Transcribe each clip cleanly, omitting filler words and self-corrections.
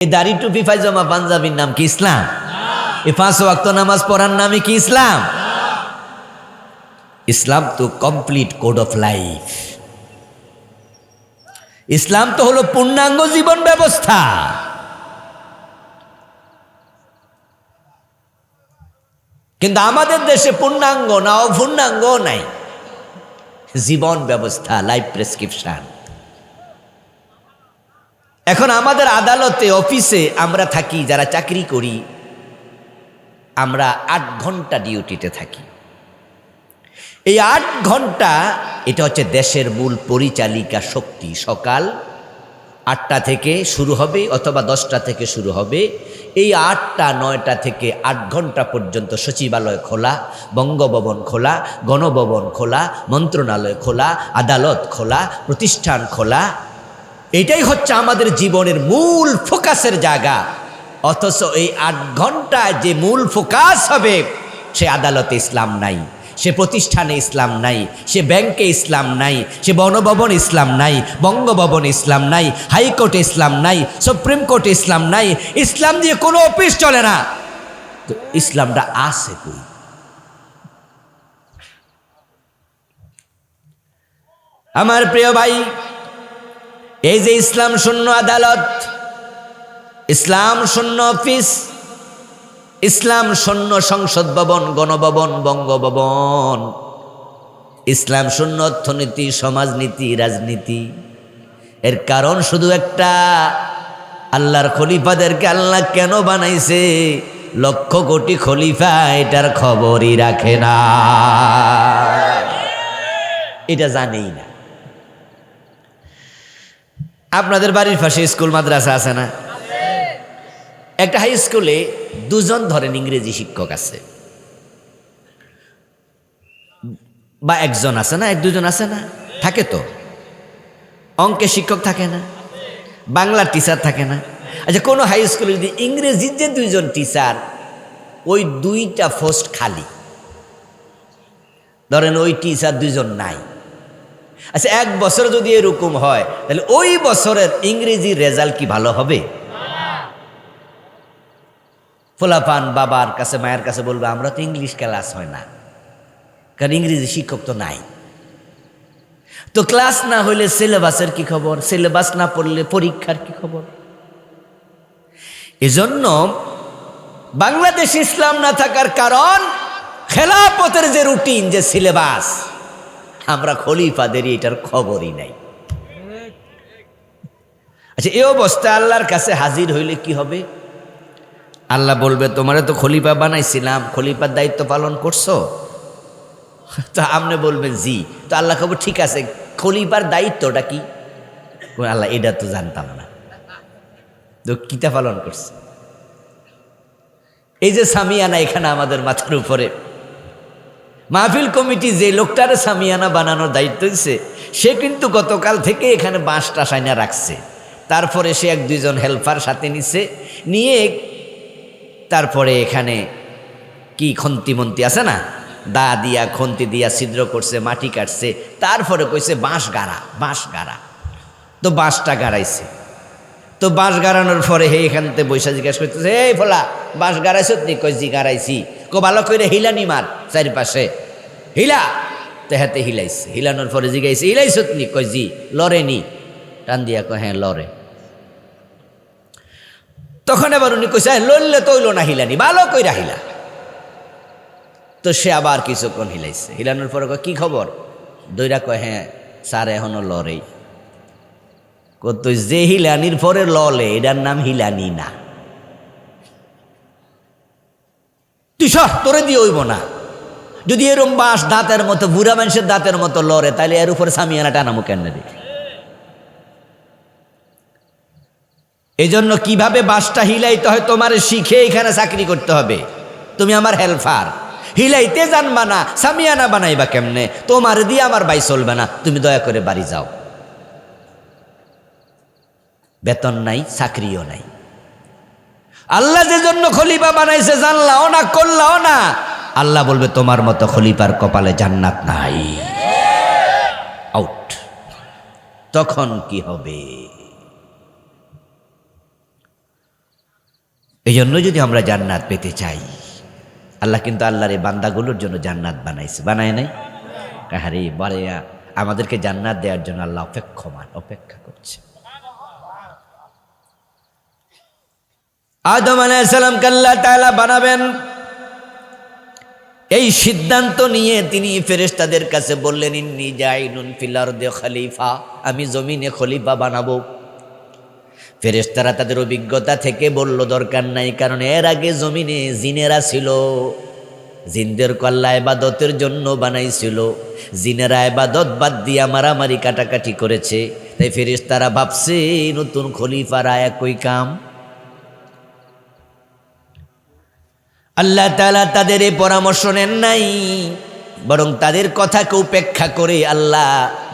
এই দাড়ি টুপি পায়জামা পাঞ্জাবির নাম কি ইসলাম? এই 5 ওয়াক্ত নামাজ পড়ার নামে কি ইসলাম? ইসলাম তো কমপ্লিট কোড অফ লাইফ। ইসলাম তো হলো পূর্ণাঙ্গ জীবন ব্যবস্থা। কিন্তু আমাদের দেশে পূর্ণাঙ্গ না, অপূর্ণাঙ্গ নাই, জীবন ব্যবস্থা, লাইফ প্রেসক্রিপশন। এখন আমাদের আদালতে, অফিসে আমরা থাকি, যারা চাকরি করি, আমরা 8 ঘন্টা ডিউটিতে থাকি। এই 8 ঘন্টা এটা হচ্ছে দেশের মূল পরিচালিকা শক্তি। সকাল 8টা থেকে শুরু হবে অথবা 10টা থেকে শুরু হবে। এই 8টা 9টা থেকে 8 ঘন্টা পর্যন্ত সচিবালয় খোলা, বঙ্গভবন খোলা, গণভবন খোলা, মন্ত্রণালয় খোলা, আদালত খোলা, প্রতিষ্ঠান খোলা। এটাই হচ্ছে আমাদের জীবনের মূল ফোকাসের জায়গা। অথচ এই 8 ঘন্টায় যে মূল ফোকাস হবে, সে আদালতে ইসলাম নাই, সে প্রতিষ্ঠানে ইসলাম নাই, সে ব্যাংকে ইসলাম নাই, সে গণভবন ইসলাম নাই, বঙ্গভবন ইসলাম নাই, হাইকোর্টে ইসলাম নাই, সুপ্রিম কোর্টে ইসলাম নাই। ইসলাম দিয়ে কোনো অফিস চলে না। তো ইসলামটা আছে কই? আমার প্রিয় ভাই, এই যে ইসলাম শূন্য আদালত, ইসলাম শূন্য অফিস, ইসলাম শূন্য সংসদ ভবন, গণভবন, বঙ্গভবন, ইসলাম শূন্য অর্থনীতি, সমাজনীতি, রাজনীতি, এর কারণ শুধু একটা, আল্লাহর খলিফাদেরকে আল্লাহ কেন বানাইছে? লক্ষ কোটি খলিফা এটার খবরই রাখে না, এটা জানেই না। আপনাদের বাড়ির পাশে স্কুল মাদ্রাসা আছে না? একটা হাই স্কুলে 2 জন ধরেন ইংরেজি শিক্ষক আছে, বা 1 জন আছে না, 1-2 জন আছে না, থাকে তো। অঙ্কের শিক্ষক থাকে না, বাংলার টিচার থাকে না। আচ্ছা, কোনো হাই স্কুলে যদি ইংরেজির যে 2 জন টিচার, ওই 2টা পোস্ট খালি, ধরেন ওই টিচার 2 জন নাই। আচ্ছা, 1 বছর যদি এরকম হয়, তাহলে ওই বছরের ইংরেজি রেজাল্ট কি ভালো হবে? ফোলাপান বাবার কাছে, মায়ের কাছে বলবে, আমরা তো ইংলিশ ক্লাস হয় না, কারণ ইংরেজি শিক্ষক তো নাই। তো ক্লাস না হইলে সিলেবাসের কি খবর? সিলেবাস না পড়লে পরীক্ষার কি খবর? এজন্য বাংলাদেশ ইসলাম না থাকার কারণ, খেলাফতের যে রুটিন, যে সিলেবাস, আমরা খলিফাদেরই এটার খবরই নাই। আচ্ছা, এই অবস্থায় আল্লাহর কাছে হাজির হইলে কি হবে? আল্লাহ বলবে, তোমারে তো খলিফা বানাইছিলাম, খলিফার দায়িত্ব পালন করছো? তো আপনি বলবেন জি। তো আল্লাহ খবর, ঠিক আছে, খলিফার দায়িত্বটা কি? আল্লাহ, এটা তো জানতাম না, তো কিতা পালন করছে? এই যে সামিয়ানা এখানে আমাদের মাথার উপরে, মাহফিল কমিটি যে লোকটারে সামিয়ানা বানানোর দায়িত্ব দিচ্ছে, সে কিন্তু গতকাল থেকে এখানে বাঁশটা সাইনা রাখছে। তারপরে সে 1-2 জন হেল্পার সাথে নিছে, নিয়ে তারপরে এখানে কি খন্তি আছে না, দা দিয়া খন্তি দিয়া ছিদ্র করছে, মাটি কাটছে, তারপরে কইছে বাঁশ গাড়া। তো বাঁশটা গাড়াইছে। তো বাঁশ গাড়ানোর পরে এখান থেকে বৈশা জিজ্ঞাসা করতেছে, এই ফলা, বাঁশ গাড়াইছ নি? কই জি গাড়াইছি। ভালো করে হিলানি মার চারিপাশে, হিলা। তো হাতে হিলাইছে। হিলানোর পরে জিজ্ঞাসা, হিলাইছ নি? কই জি। লড়ে নি? টান দিয়া কয়, হ্যাঁ লড়ে। তখন এবার উনি কইছে, লড়লে তো হইল না হিলানি, ভালো কইরা হিলা। তো সে আবার কিছুক্ষণ হিলাইছে। হিলানোর পরে কয়, কি খবর? দইরা কয়, হ্যাঁ স্যার এখনো লড়েই। কত যে হিলানির পরে ললে, এটার নাম হিলানি না। তুই সব তোরে দিয়ে হইব না। যদি এরম বাঁশ দাঁতের মতো, বুড়া মানুষের দাঁতের মতো লড়ে, তাহলে এর উপরে সামিয়ানা টানামো কেন রে? এই জন্য কিভাবে বাঁশটা হিলাইতে হয় তোমার শিখে এখানে চাকরি করতে হবে। তুমি আমার হেল্পার, হিলাইতে জানবা না, সামিয়ানা বানাইবা কেমনে? তোমার দিয়ে আমার বাই চলবে না। তুমি দয়া করে বাড়ি যাও। বেতন নাই, চাকরিও নাই। আল্লাহ যে জন্য খলিফা বানাইছে, জানলাও না, করলাও না, আল্লাহ বলবে, তোমার মতো খলিফার কপালে জান্নাত নাই, আউট। তখন কি হবে? এই জন্য যদি আমরা জান্নাত পেতে চাই, আল্লাহ কিন্তু আল্লাহর এই বান্দাগুলোর জন্য জান্নাত বানাইছে, বানায় নাই? আরে বাড়িয়া আমাদেরকে জান্নাত দেওয়ার জন্য আল্লাহ অপেক্ষা করছে। আদম আলাইহিস সালামকে আল্লাহ তাআলা বানাবেন, এই সিদ্ধান্ত নিয়ে তিনি ফেরেশতাদের কাছে বললেন, ইন্নী জাইলুন ফিল আরদি খলিফা, আমি জমিনে খলিফা বানাবো। ফেরেশতারা তাদের অভিজ্ঞতা থেকে বলল, দরকার নাই, কারণ এর আগে জমিনে জিনেরা ছিল, জিনদেরকে আল্লাহ ইবাদতের জন্য বানাইছিল, জিনেরা ইবাদত বাদ দিয়ে মারামারি কাটাকাটি করেছে, তাই ফেরেশতারা ভাবছে নতুন খলিফারা একই কাম। আল্লাহ তাআলা তাদের এই পরামর্শ নেন নাই, বরং তাদের কথাকে উপেক্ষা করে আল্লাহ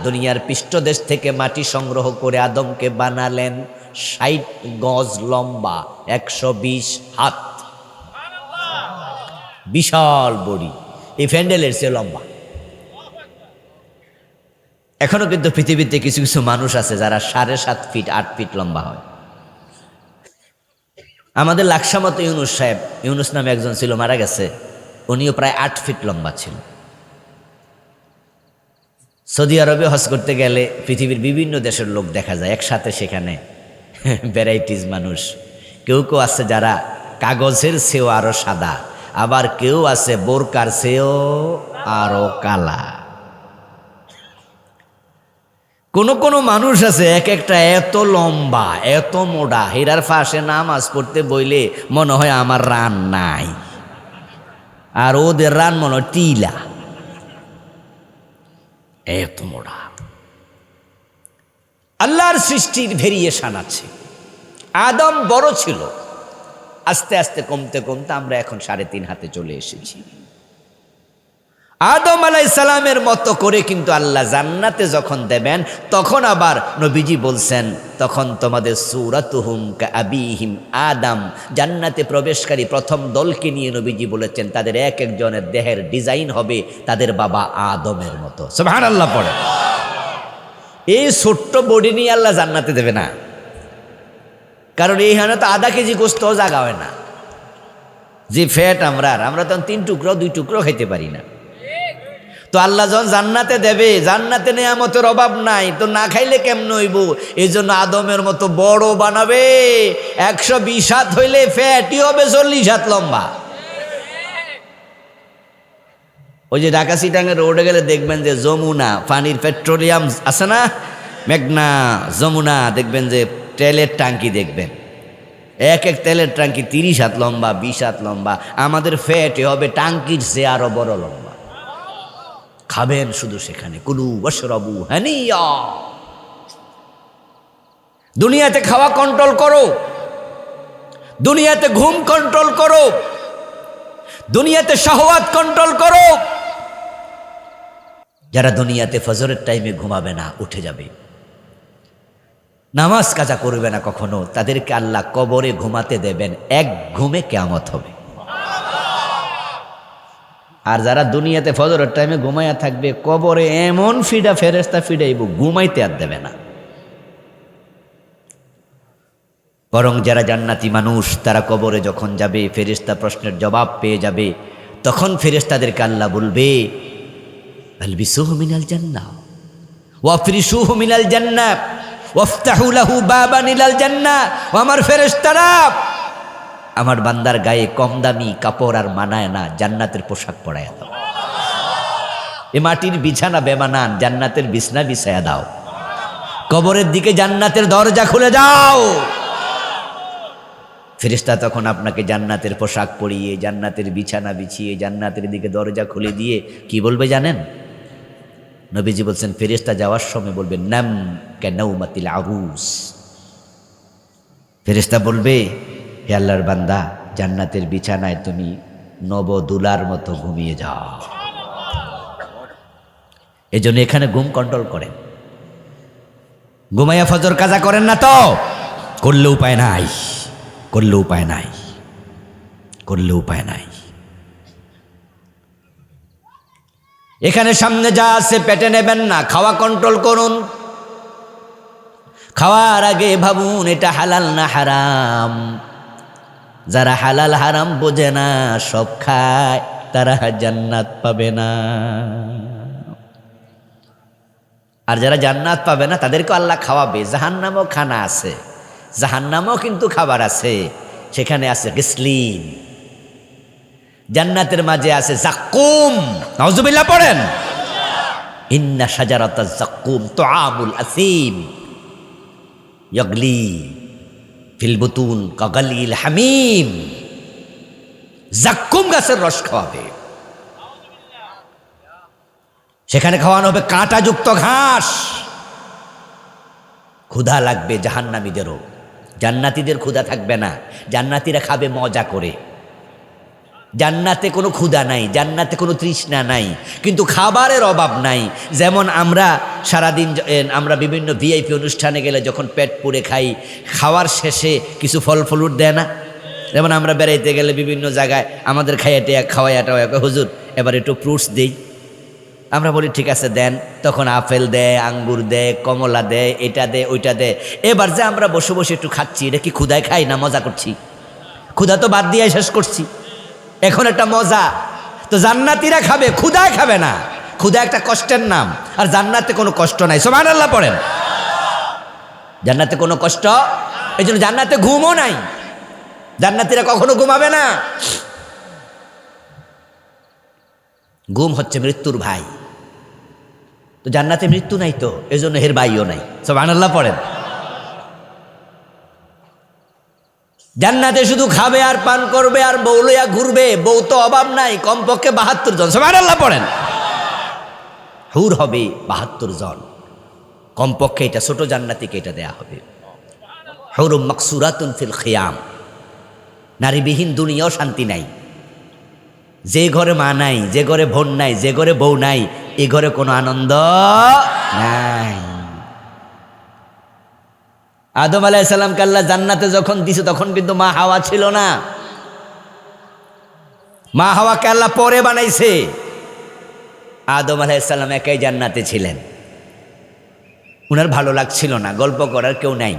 দুনিয়ার পৃষ্ঠদেশ থেকে মাটি সংগ্রহ করে আদমকে বানালেন 60 গজ লম্বা, 120 হাত, বিশাল বডি, এই ফ্যান্ডেলের চেয়ে লম্বা। এখনো কিন্তু পৃথিবীতে কিছু কিছু মানুষ আছে যারা 7.5 ফিট 8 ফিট লম্বা হয়। আমাদের লাকসামত ইউনুস সাহেব, ইউনুস নামে একজন ছিল, মারা গেছে, উনিও প্রায় 8 ফিট লম্বা ছিল। সৌদি আরবে হজ করতে গেলে পৃথিবীর বিভিন্ন দেশের লোক দেখা যায় একসাথে, সেখানে ভ্যারাইটিস মানুষ। কেউ কেউ আছে যারা কাগজের চেয়েও আরো সাদা, আবার কেউ আছে বোরকার চেয়েও আরো কালা। কোন মানুষ আছে এক একটা এত লম্বা, এত মোটা, হীরার ফাঁসে নামাজ পড়তে বইলে মনে হয় আমার রান নাই, আর ওদের রান মনে হয় টিলা, এত মোটা। আল্লাহর সৃষ্টির ভেরিয়েশন আছে। আদম বড় ছিল, আস্তে আস্তে কমতে কমতে আমরা এখন 3.5 হাতে চলে এসেছি। আদম আলাইহিস সালামের মতো করে কিন্তু আল্লাহ জান্নাতে যখন দেবেন, তখন আবার নবীজি বলছেন, তখন তোমাদের সূরাতুহুম কাআবিহিম আদম, জান্নাতে প্রবেশকারী প্রথম দলকে নিয়ে নবীজি বলেছেন তাদের এক একজনের দেহের ডিজাইন হবে তাদের বাবা আদমের মতো। সুবহানাল্লাহ পড়ে। এই ছোট্ট বডি নিয়ে আল্লাহ জান্নাতে দেবে না, কারণ এইখানে তো আধা কেজি গোস্ত জাগা হয় না। যে ফ্যাট আমরা তখন 3 টুকরো 2 টুকরো খাইতে পারি না। তো আল্লাহ যখন জান্নাতে দেবে, জান্নাতে নেয়ামতের অভাব নাই, তো না খাইলে কেমন হইব? এই জন্য আদমের মতো বড় বানাবে। 120 হাত হইলে ফ্যাটই হবে 40 হাত লম্বা। ওই যে ঢাকা চিটাঙ্গের রোডে গেলে দেখবেন যে যমুনা পানির পেট্রোলিয়াম আছে না, মেঘনা যমুনা, দেখবেন যে তেলের ট্যাঙ্কি, দেখবেন এক এক তেলের ট্যাঙ্কি 30 হাত লম্বা, 20 হাত লম্বা। আমাদের ফ্যাটে হবে ট্যাঙ্কির চেয়ে আরো বড় লম্বা। খাবেন শুধু সেখানে, কুলু ওয়াশরাবু হানিয়া। দুনিয়াতে খাওয়া কন্ট্রোল করো, দুনিয়াতে ঘুম কন্ট্রোল করো, দুনিয়াতে শাহওয়াত কন্ট্রোল করো। যারা দুনিয়াতে ফজরের টাইমে ঘুমাবে না, উঠে যাবে, নামাজ কাজা করবে না কখনো, তাদেরকে আল্লাহ কবরে ঘুমাতে দেবেন, এক ঘুমে কিয়ামত হবে। আর যারা দুনিয়াতে ফজরের টাইমে ঘুমাইয়া থাকবে, কবরে এমন ফেরেশতা ফিডাইব, ঘুমাইতে আর দেবে না। বরং যারা জান্নাতি মানুষ, তারা কবরে যখন যাবে, ফেরেশতা প্রশ্নের জবাব পেয়ে যাবে, তখন ফেরেশতাদেরকে আল্লাহ বলবে, আলবিসুহু মিনাল জান্নাহ ওয়াফরিশুহু মিনাল জান্নাহ ওয়াফতাহু লাহু বাবান ইলাল জান্নাহ। আমার ফেরেশতারা আমার বান্দার গায়ে কম দামি কাপড় আর মানায় না, জান্নাতের পোশাক পরায়া দাও। এ মাটির বিছানা বেমানান, জান্নাতের বিছনা বিছায়া দাও। কবরের দিকে জান্নাতের দরজা খুলে দাও। ফেরেশতা তখন আপনাকে জান্নাতের পোশাক পরিয়ে, জান্নাতের বিছানা বিছিয়ে, জান্নাতের দিকে দরজা খুলে দিয়ে কি বলবে জানেন? নবীজি বলছেন, ফেরেশতা যাওয়ার সময় বলবে, নাম কানাউমাতিল আরুস। ফেরেশতা বলবে, হে আল্লাহর বান্দা, জান্নাতের বিছানায় তুমি নবদুলার মতো ঘুমিয়ে যাও। এজন্য এখানে ঘুম কন্ট্রোল করেন, ঘুমাইয়া ফজর কাজা করেন না তো, করলে উপায় নাই, করলে উপায় নাই, করলে উপায় নাই। এখানে সামনে যা আছে পেটে নেবেন না, খাওয়া কন্ট্রোল করুন। খাওয়ার আগে ভাবুন এটা হালাল না হারাম। যারা হালাল হারাম বোঝে না, সব খায়, তারা জান্নাত পাবে না। আর যারা জান্নাত পাবে না তাদেরকে আল্লাহ খাওয়াবে। জাহান্নামও খানা আছে, জাহান্নামও কিন্তু খাবার আছে, সেখানে আছে গিসলিন। জান্নাতের মাঝে আছে জাক্কুম। নাউজুবিল্লাহ পড়েন। ইন্না শাজারাতাজ জাক্কুম তুআমুল আসিম ইয়াগলি ফিল বুতুন কাগালিল হামিম। জাক্কুম গাছের রস খাওয়াবে, সেখানে খাওয়ানো হবে কাঁটাযুক্ত ঘাস। ক্ষুধা লাগবে জাহান্নামীদেরও, জান্নাতীদের ক্ষুধা থাকবে না। জান্নাতীরা খাবে মজা করে। জান্নাতে কোনো ক্ষুধা নাই, জান্নাতে কোনো তৃষ্ণা নাই, কিন্তু খাবারের অভাব নাই। যেমন আমরা সারাদিন আমরা বিভিন্ন ভিআইপি অনুষ্ঠানে গেলে যখন পেট পুড়ে খাই, খাওয়ার শেষে কিছু ফল ফলুট দেয় না? যেমন আমরা বেড়াইতে গেলে বিভিন্ন জায়গায় আমাদের খাওয়াইয়া হুজুর এবার একটু ফ্রুটস দেই। আমরা বলি ঠিক আছে দেন, তখন আপেল দেয়, আঙ্গুর দেয়, কমলা দেয়, এটা দেয়, ওইটা দেয়। এবার যে আমরা বসে বসে একটু খাচ্ছি, এটা কি ক্ষুধায় খাই না মজা করছি? ক্ষুধা তো বাদ দিয়ে শেষ করছি, এখন একটা মজা। তো জান্নাতীরা খাবে, ক্ষুধায় খাবে না। ক্ষুধা একটা কষ্টের নাম, আর জান্নাতে কোনো কষ্ট নাই। সুবহানাল্লাহ পড়েন। জান্নাতে কোনো কষ্ট, এই জন্য জান্নাতে ঘুমও নাই। জান্নাতীরা কখনো ঘুমাবে না। ঘুম হচ্ছে মৃত্যুর ভাই। তো জান্নাতে মৃত্যু নাই, তো এই জন্য এর ভাইও নাই। সুবহানাল্লাহ পড়েন। জান্নাতে শুধু খাবে আর পান করবে আর বউ লইয়া ঘুরবে। বউ তো অভাব নাই, কমপক্ষে 72 জন। সুবহানাল্লাহ পড়েন। হুর হবে 72 জন কমপক্ষে। এটা ছোট জান্নাতীকে এটা দেয়া হবে। হুরুম মাকসুরাতুন ফিল খিয়াম। নারীবিহীন দুনিয়াও শান্তি নাই। যে ঘরে মা নাই, যে ঘরে বোন নাই, যে ঘরে বউ নাই, এ ঘরে কোনো আনন্দ নাই। আদম আলাইহিস সালামকে আল্লাহ জান্নাতে যখন দিছে তখন কিন্তু মা হাওয়া ছিল না। মা হাওয়াকে আল্লাহ পরে বানাইছে। আদম আলাইহিস সালাম একাই জান্নাতে ছিলেন। উনার ভালো লাগছিল না, গল্প করার কেউ নাই।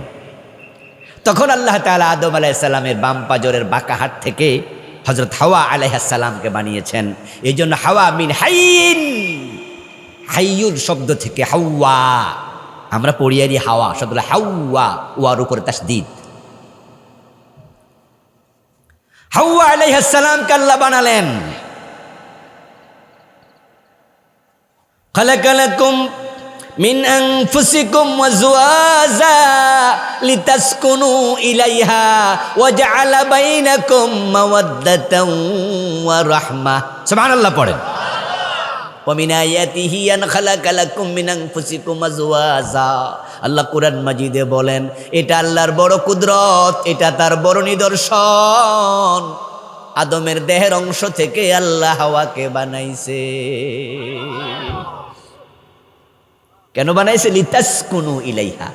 তখন আল্লাহ তাআলা আদম আলাইহিস সালামের বাম পাজরের বাঁকা হাত থেকে হযরত হাওয়া আলাইহিস সালামকে বানিয়েছেন। এই জন্য হাওয়া মিন হাইয়িন, হাইয়ুন শব্দ থেকে হাওয়া আমরা পড়িয়ারি হাওয়া শব্দ হাওয়া, ওয়ার উপরে তাসদীদ। হাওয়া আলাইহিস সালামকে আল্লাহ বানালেন। খালাকালাকুম মিন আনফুসিকুম ওয়াজওয়াজা লিতাসকুনু ইলাইহা ওয়া জাআলা বাইনাকুম মাওয়াদ্দাতাও ওয়া রাহমাহ। সুবহানাল্লাহ পড়েন। ওয়া মিন আয়াতিহি আন খালাকালাকুম মিন আনফুসিকুম আজওয়াজা। আল্লাহ কুরআন মাজিদে বলেন এটা আল্লাহর বড় কুদরত, এটা তার বড় নিদর্শন। আদমের দেহের অংশ থেকে আল্লাহ হাওয়াকে বানাইছে। কেন বানাইছে? লিতাসকুনু ইলাইহা।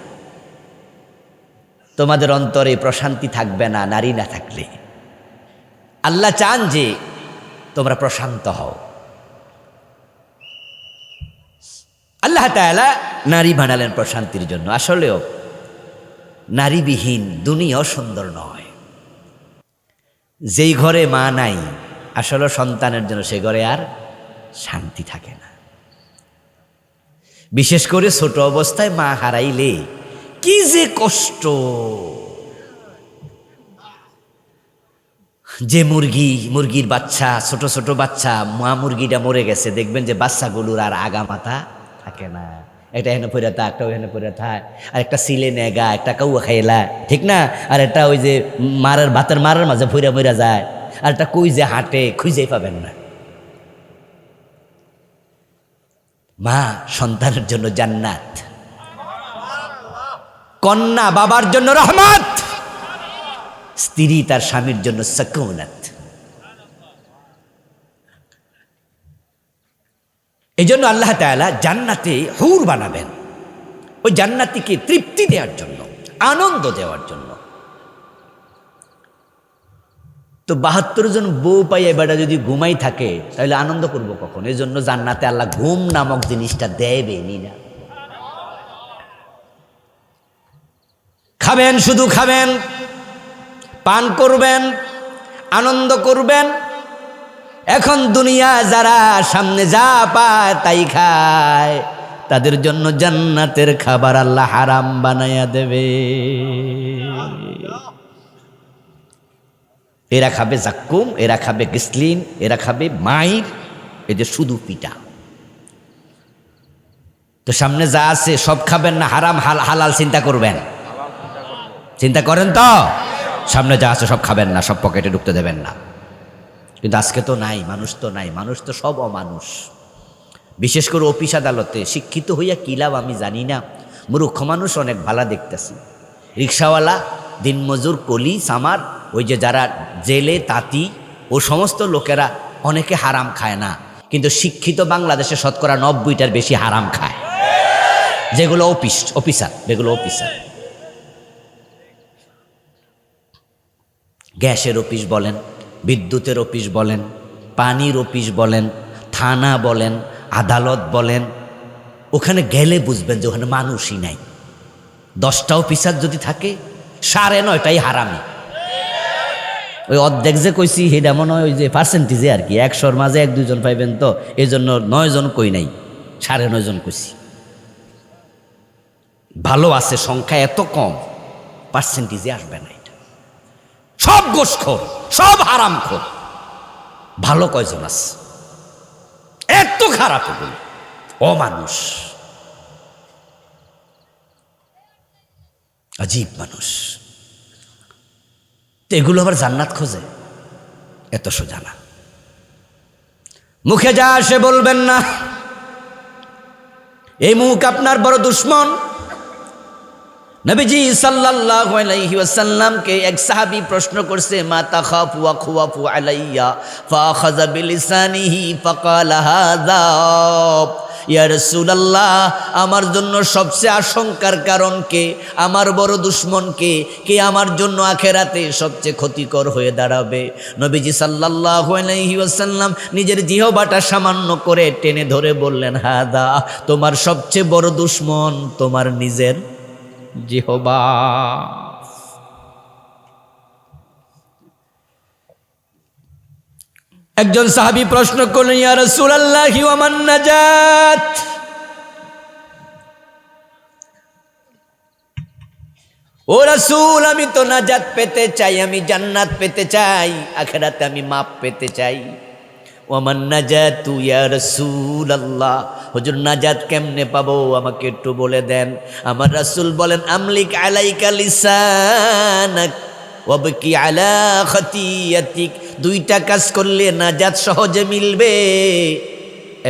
তোমাদের অন্তরে প্রশান্তি থাকবে না নারী না থাকলে। আল্লাহ চান যে তোমরা প্রশান্ত হও। আল্লাহ তাআলা নারী বানালেন প্রশান্তির জন্য। আসলেও নারীবিহীন দুনিয়াও সুন্দর নয়। যেই ঘরে মা নাই, আসলে সন্তানের জন্য সে ঘরে আর শান্তি থাকে না। বিশেষ করে ছোট অবস্থায় মা হারাইলে কি যে কষ্ট। যে মুরগির বাচ্চা, ছোট ছোট বাচ্চা, মা মুরগিটা মরে গেছে, দেখবেন যে বাচ্চাগুলোর আর আগা মাথা থাকে না। একটা হেনে পড়ে থাক, একটা হেনে পড়ে থাক, আর একটা সিলে নেগা, একটা কাউয়া খাইলা, ঠিক না? আর একটা ওই যে ভাতের মারের মাঝে ফইরা মইরা যায়, আর একটা কই যে হাঁটে খুঁজেই পাবেন না। মা সন্তানের জন্য জান্নাত, কন্যা বাবার জন্য রহমত, স্ত্রী তার স্বামীর জন্য সাকুনাত। এই জন্য আল্লাহ তাআলা জান্নাতে হুর বানাবেন, ওই জান্নাতীকে তৃপ্তি দেওয়ার জন্য, আনন্দ দেওয়ার জন্য। তো 72 জন বউ পাইয়া বেটা যদি ঘুমাই থাকে তাহলে আনন্দ করবো কখন? এই জন্য জান্নাতে আল্লাহ ঘুম নামক জিনিসটা দেবেনি না। খাবেন, শুধু খাবেন, পান করবেন, আনন্দ করবেন। এখন দুনিয়া যারা সামনে যা পায় তাই খায়, তাদের জন্য জান্নাতের খাবার আল্লাহ হারাম বানাইয়া দেবে। এরা খাবে জাক্কুম, এরা খাবে গিসলিন, এরা খাবে মাইর, এদের শুধু পিঠা। তো সামনে যা আছে সব খাবেন না হারাম হালাল চিন্তা করবেন? চিন্তা করেন তো? সামনে যা আছে সব খাবেন না, সব পকেটে ঢুকতে দেবেন না। কিন্তু আজকে তো নাই, মানুষ তো নাই, মানুষ তো সব অমানুষ। বিশেষ করে অফিস আদালতে শিক্ষিত হইয়া কী লাভ আমি জানি না, মূর্খ মানুষ অনেক ভালো দেখতেছি। রিক্সাওয়ালা, দিনমজুর, কলি, সামার, ওই যে যারা জেলে, তাঁতি, ও সমস্ত লোকেরা অনেকে হারাম খায় না, কিন্তু শিক্ষিত বাংলাদেশে শতকরা 90টার বেশি হারাম খায়। যেগুলো অফিসার গ্যাসের অফিস বলেন, বিদ্যুতের অফিস বলেন, পানির অফিস বলেন, থানা বলেন, আদালত বলেন, ওখানে গেলে বুঝবেন যে ওখানে মানুষই নাই। 10টা অফিসার যদি থাকে 9.5টাই হারামি। ওই অর্ধেক যে কইছি সেটা মনে হয় ওই যে পার্সেন্টেজে আর কি, 100-র মাঝে 1-2 জন পাইবেন, তো এই জন্য 9 জন কই নাই, 9.5 জন কইছি। ভালো আছে, সংখ্যা এত কম, পার্সেন্টেজে আসবে না। এটা সব গোশখোর, সব হারামখোর। ভালো কয়জন আছে? এত খারাপ এগুলো, অমানুষ, আজীব মানুষ। তো এগুলো আবার জান্নাত খোঁজে? এত সোজা না। মুখে যা আসে বলবেন না, এই মুখ আপনার বড় দুশ্মন। নবীজি সাল্লাল্লাহু আলাইহি ওয়াসাল্লামকে এক সাহাবী প্রশ্ন করছে, মা তাখাফু ওয়া খুওয়াফু আলাইয়া, ফাআখাযা বিলিসানিহি ফাকালা হাযা ইয়া রাসূলুল্লাহ, আমার জন্য সবচেয়ে আশঙ্কার কারণ কে, আমার বড় দুশ্মন কে, কে আমার জন্য আখেরাতে সবচেয়ে ক্ষতিকর হয়ে দাঁড়াবে? নবীজি সাল্লাল্লাহু আলাইহি ওয়াসাল্লাম নিজের জিহ্বাটা সামান্য করে টেনে ধরে বললেন, হাদা, তোমার সবচেয়ে বড় দুশ্মন তোমার নিজের জিহ্বা। একজন সাহাবী প্রশ্ন করলেন, ইয়া রাসূলুল্লাহি ওয়া মান নাজাত, ও রাসূল, আমি তো নাজাত পেতে চাই, আমি জান্নাত পেতে চাই, আখিরাতে আমি মাপ পেতে চাই। ওয়া মান নাজাতু ইয়া রাসূলুল্লাহ, হুজুর নাজাত কেমনে পাবো আমাকে একটু বলে দেন। আমার রাসূল বলেন, আমলিক আলাইকা লিসানাক ওয়াবকি আলা খাতিয়াতিক, 2টা কাজ করলে নাজাত সহজে মিলবে।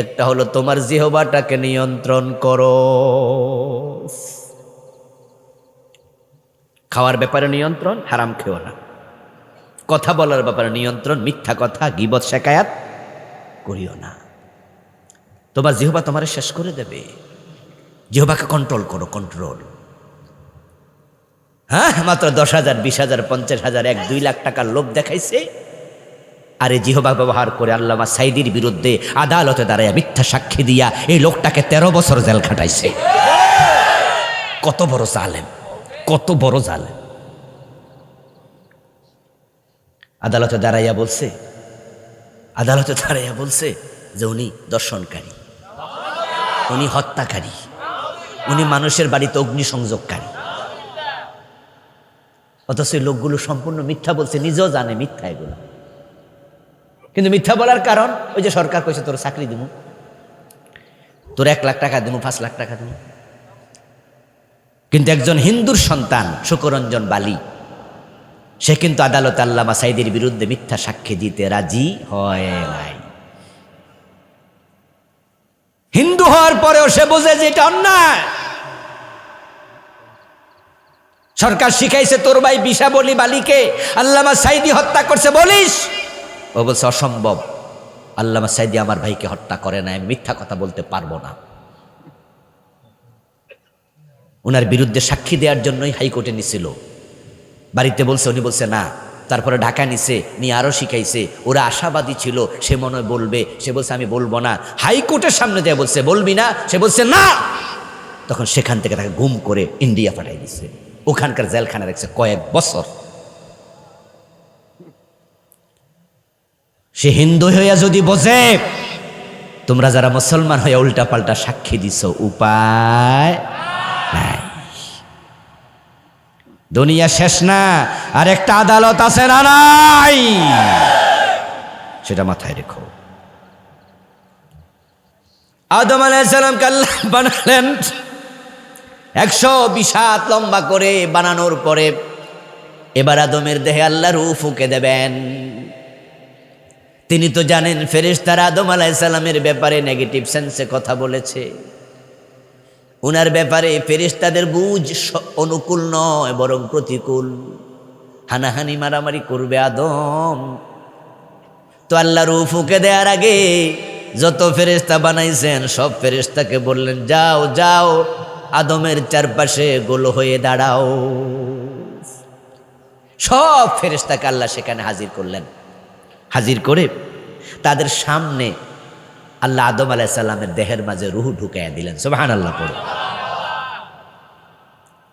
একটা হলো তোমার জিহ্বাটাকে নিয়ন্ত্রণ করো, খাওয়ার ব্যাপারে নিয়ন্ত্রণ, হারাম খেও না। কথা বলার ব্যাপারে নিয়ন্ত্রণ, মিথ্যা কথা, গীবত, শিকায়াত করিও না। তোমার জিহ্বা তোমারে শেষ করে দেবে। জিহ্বাকে কন্ট্রোল করো, কন্ট্রোল। হ্যাঁ, মাত্র 10,000, 20,000, 50,000, 1-2 লাখ টাকার লোভ দেখাইছে, আর এই জিহ্বা ব্যবহার করে আল্লামা সাইদির বিরুদ্ধে আদালতে দাঁড়ায় মিথ্যা সাক্ষী দিয়া এই লোকটাকে 13 বছর জেল খাটাইছে। কত বড় জালেম, কত বড় জালেম। আদালতে দাঁড়াইয়া বলছে যে উনি দর্শনকারী, উনি হত্যাকারী, উনি মানুষের বাড়িতে অগ্নিসংযোগকারী। অথচ এই লোকগুলো সম্পূর্ণ মিথ্যা বলছে, নিজেও জানে মিথ্যা এগুলো। কিন্তু মিথ্যা বলার কারণ ওই যে সরকার কইছে তোর চাকরি দিব, তোর 1 লাখ টাকা দিব, 5 লাখ টাকা দিব। কিন্তু একজন হিন্দুর সন্তান শুকরঞ্জন বালি, সে কিন্তু আদালতে আল্লামা সাইদির বিরুদ্ধে মিথ্যা সাক্ষী দিতে রাজি হয় নাই। হিন্দু হওয়ার পরেও সে বোঝে যে এটা অন্যায়। সরকার শিখাইছে তোর ভাই বিশা বলি বালিকে আল্লামা সাইদি হত্যা করছে বলিস, ও বলছে অসম্ভব, আল্লামা সাইদি আমার ভাইকে হত্যা করে নাই, মিথ্যা কথা বলতে পারবো না। ওনার বিরুদ্ধে সাক্ষী দেওয়ার জন্যই হাইকোর্টে নিছিল, বাড়িতে বলছে, উনি বলছে না। তারপরে ঢাকা নিছে, নিয়ে আরও শিখাইছে। ওরা আশাবাদী ছিল সে মনে হয় বলবে, সে বলছে আমি বলবো না। হাইকোর্টের সামনে দিয়ে বলছে বলবি না, সে বলছে না। তখন সেখান থেকে তাকে গুম করে ইন্ডিয়া পাঠাই দিছে, ওখানকার জেলখানা রাখছে কয়েক বছর। সে হিন্দু হইয়া যদি বোঝে তোমরা যারা মুসলমান হইয়া উল্টা পাল্টা সাক্ষী দিছ, উপায় নাই। দুনিয়া শেষ না, আর একটা আদালত আছে না নাই, সেটা মাথায় রেখো। আদম আলাইহিস সালামকে আল্লাহ বানালেন 120 হাত লম্বা করে। বানানোর পরে এবার আদমের দেহে আল্লাহ রূহ ফুঁকে দেবেন। তিনি তো জানেন ফেরেশতারা আদম আলাইহিস সালামের ব্যাপারে নেগেটিভ সেন্সে কথা বলেছে। উনার ব্যাপারে ফেরেশতাদের বুঝ অনুকূল নয়, বরং প্রতিকূল। হানাহানি মারামারি করবে আদম। তো আল্লাহ রূহ ফুঁকে দেওয়ার আগে যত ফেরেশতা বানাইছেন সব ফেরেশতাকে বললেন, যাও যাও আদমের চারপাশে গোল হয়ে দাঁড়াও। সব ফেরেশতাকে আল্লাহ সেখানে হাজির করলেন। হাজির করে তাদের সামনে আল্লাহ আদম আলাইহিস সালামের দেহের মাঝে রূহ ঢুকাইয়া দিলেন। সুবহানাল্লাহ পড়ো।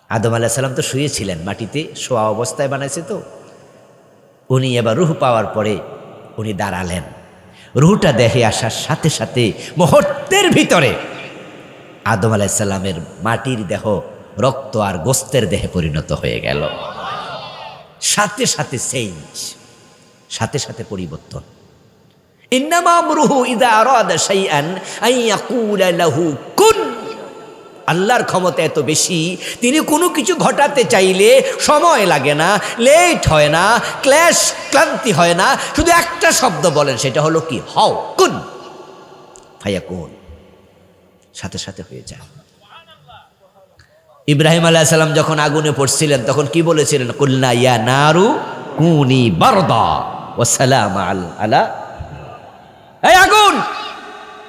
আদম আলাইহিস সালাম তো শুয়েছিলেন মাটিতে, শোয়া অবস্থায় বানাইছে তো। উনি এবার রূহ পাওয়ার পরে উনি দাঁড়ালেন। রূহটা দেহে আসার সাথে সাথে মুহূর্তের ভিতরে আদম আলাইহিস সালামের মাটির দেহ রক্ত আর গোস্তের দেহে পরিণত হয়ে গেল। সাথে সাথে চেঞ্জ, সাথে সাথে পরিবর্তন। ইন্নামা আমরুহু ইযা আরাদা শাইআন আন ইয়াকুলা লাহু কুন। আল্লাহর ক্ষমতা এত বেশি, তিনি কোনো কিছু ঘটাতে চাইলে সময় লাগে না, লেট হয় না, ক্লান্তি হয় না, শুধু একটা শব্দ বলেন, সেটা হলো কি? হও, কুন ফায়াকুন। সাথে সাথে হয়ে যায়। ইব্রাহিম আলাইহিস সালাম যখন আগুনে পড়ছিলেন তখন কি বলেছিলেন? কুলনা ইয়া নারু কুনি বারদা ওয়া সালাম আলা। এই আগুন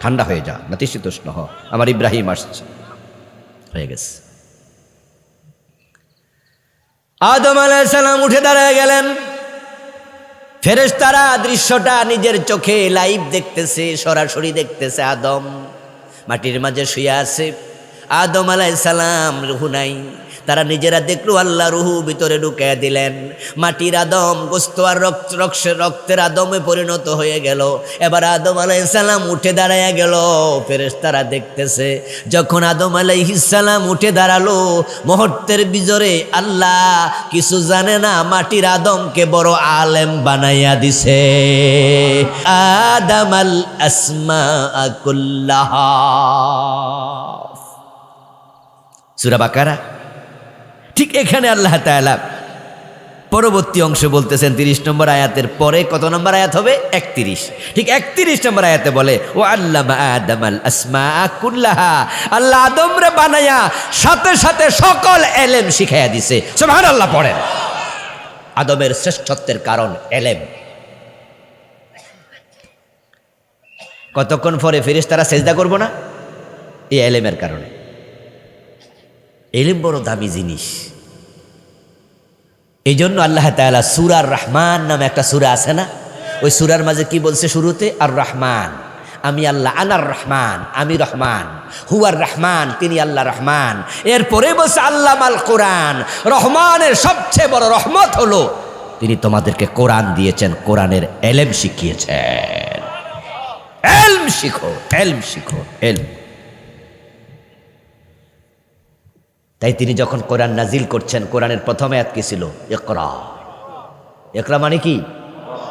ঠান্ডা হয়ে যা, নাতিশীতোষ্ণ হ, আমার ইব্রাহিম আসছে। হয়ে গেছে। আদম আলাইহিস সালাম উঠে দাঁড়ায় গেলেন। ফেরেশতারা দৃশ্যটা নিজের চোখে লাইভ দেখতেছে, সরাসরি দেখতেছে। আদম মাটির মাঝে শুয়ে আছে, আদম আলাইহিস সালাম রূহ নাই। তারা নিজেরা দেখলো আল্লাহ রূহ ভিতরে ঢুকাইয়া দিলেন। মাটির আদম গোস্ত আর রক্তের আদমে পরিণত হয়ে গেল। এবার আদম আলাইহিস সালাম উঠে দাঁড়াইয়া গেল। ফেরেশতারা দেখতেছে। যখন আদম আলাইহিস সালাম উঠে দাঁড়ালো, মুহূর্তের বিজরে আল্লাহ কিছু জানে না মাটির আদমকে বড় আলেম বানাইয়া দিছে। আদামাল আসমা কুল্লাহা। সূরা বাকারা। ঠিক এখানে আল্লাহ তাআলা পরবর্তী অংশে বলতেছেন 30 নম্বর আয়াতের পরে কত নম্বর আয়াত হবে? 31। ঠিক 31 নম্বর আয়াতে বলে ও আল্লামা আদামাল আসমা কুল্লাহা। আল্লাহ আদমরে বানায়া সাথে সাথে সকল এলেম শিখাইয়া দিছে। সুবহানাল্লাহ পড়েন। আদমের শ্রেষ্ঠত্বের কারণ এলেম। কতক্ষণ পরে ফেরেশতারা সেজদা করবো না? এই এলেমের কারণে। এলেম বড় দামি জিনিস। এই জন্য আল্লাহ তাআলা সূরা রহমান নামে একটা সূরা আছে না, ওই সূরার মাঝে কি বলছে শুরুতে? আর রহমান, আমি আল্লাহ, আনার রহমান, আমি রহমান, হুয়ার রহমান, তিনি আল্লাহ রহমান। এরপরে বলছে আল্লামাল কোরআন, রহমানের সবচেয়ে বড় রহমত হলো তিনি তোমাদেরকে কোরআন দিয়েছেন, কোরআনের এলেম শিখিয়েছেন। এলম শিখো, এলম শিখো, এলম। তাই তিনি যখন কোরআন নাজিল করছেন, কোরআনের প্রথম আয়াত কি ছিল? ইকরা। ইকরা মানে কি?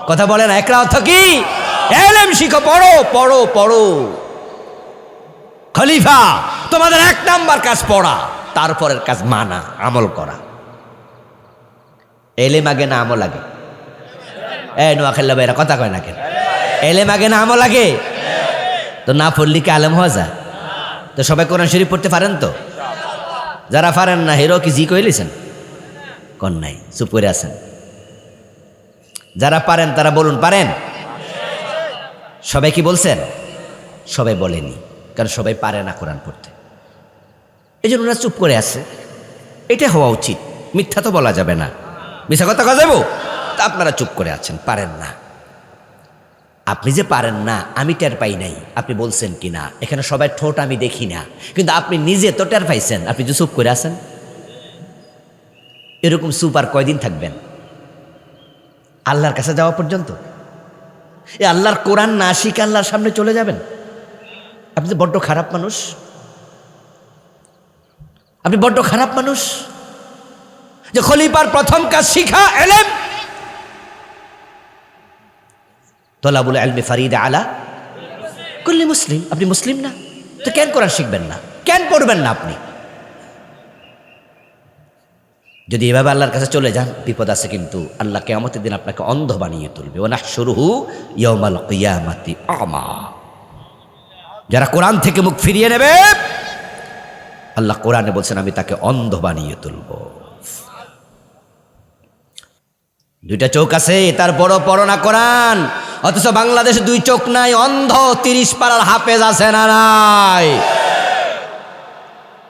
কথা বলে না। ইকরা অর্থ কি? ইলম শিখো, পড়ো পড়ো পড়ো। খলিফা, তোমাদের 1 নাম্বার কাজ পড়া, তারপরের কাজ মানা, আমল করা। ইলম আগে না আমল আগে? নোয়াখালী ভাইরা কথা কয় না কেন? ইলম আগে না আমল আগে? তো না পড়লে কি আলেম হওয়া যায়? তো সবাই কোরআন শরীফ পড়তে পারেন তো? যারা পারেন না হিরো কি জি কইলেছেন? কোন নাই, চুপ করে আছেন। যারা পারেন তারা বলুন পারেন। সবাই কি বলছেন? সবাই বলেনি, কারণ সবাই পারে না কোরআন পড়তে। এই জন্য ওরা চুপ করে আছে। এটা হওয়া উচিত। মিথ্যা তো বলা যাবে না, মিথ্যা কথা কথা যাবো। তা আপনারা চুপ করে আছেন, পারেন না। আপনি যে পারেন না আমি টের পাই নাই, আপনি বলছেন কি না? এখানে সবাই ঠোঁট আমি দেখি না, কিন্তু আপনি নিজে তো টের পাইছেন। আপনি যে চুপ করে আছেন, এরকম চুপ আর কয়দিন থাকবেন? আল্লাহর কাছে যাওয়া পর্যন্ত। এ আল্লাহর কোরআন না শিখে আল্লাহর সামনে চলে যাবেন? আপনি তো বড্ড খারাপ মানুষ, আপনি বড্ড খারাপ মানুষ। যে খলিফার প্রথম কাজ শিখা এলেম, তলাবুল ইলমি ফারিদা আলা কুল্লি মুসলিম। আপনি মুসলিম না তো কেন কোরআন শিখবেন না, কেন পড়বেন না? আপনি যদি এভাবে আল্লাহর কাছে চলে যান বিপদ আছে, কিন্তু আল্লাহ কিয়ামতের দিন আপনাকে অন্ধ বানিয়ে তুলবে। ওয়া নাহশুরুহু ইয়াওমাল কিয়ামাতি আমা। যারা কোরআন থেকে মুখ ফিরিয়ে নেবে, আল্লাহ কোরআনে বলছেন আমি তাকে অন্ধ বানিয়ে তুলব। দুইটা চোখ আছে, তার বড় পড়ো না কোরআন, অথচ বাংলাদেশে দুই চোখ নাই, অন্ধ 30 পারার হাফেজ আছে না নাই?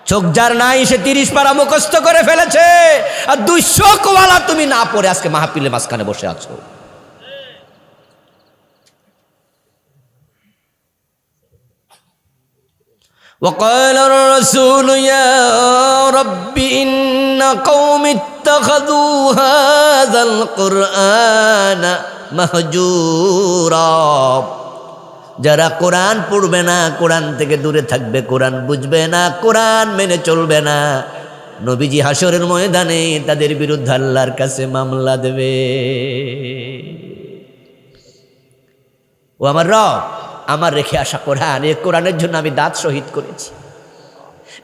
চোখ যার নাই সে 30 পারা মুখস্থ করে ফেলেছে, আর 2 চোখওয়ালা তুমি না পড়ে আজকে মাহফিলের মাঝখানে বসে আছো। وقال الرسول يا رب إن قوم اتخذوا هذا القرآن مهجورا। যারা কোরআন পড়বে না, কোরআন থেকে দূরে থাকবে, কোরআন বুঝবে না, কোরআন মেনে চলবে না, নবীজি হাসরের ময়দানে তাদের বিরুদ্ধে আল্লাহর কাছে মামলা দেবে। ও আমার রব, আমার রেখে আসা কোরআন, এই কোরআনের জন্য আমি দাঁত শহীদ করেছি।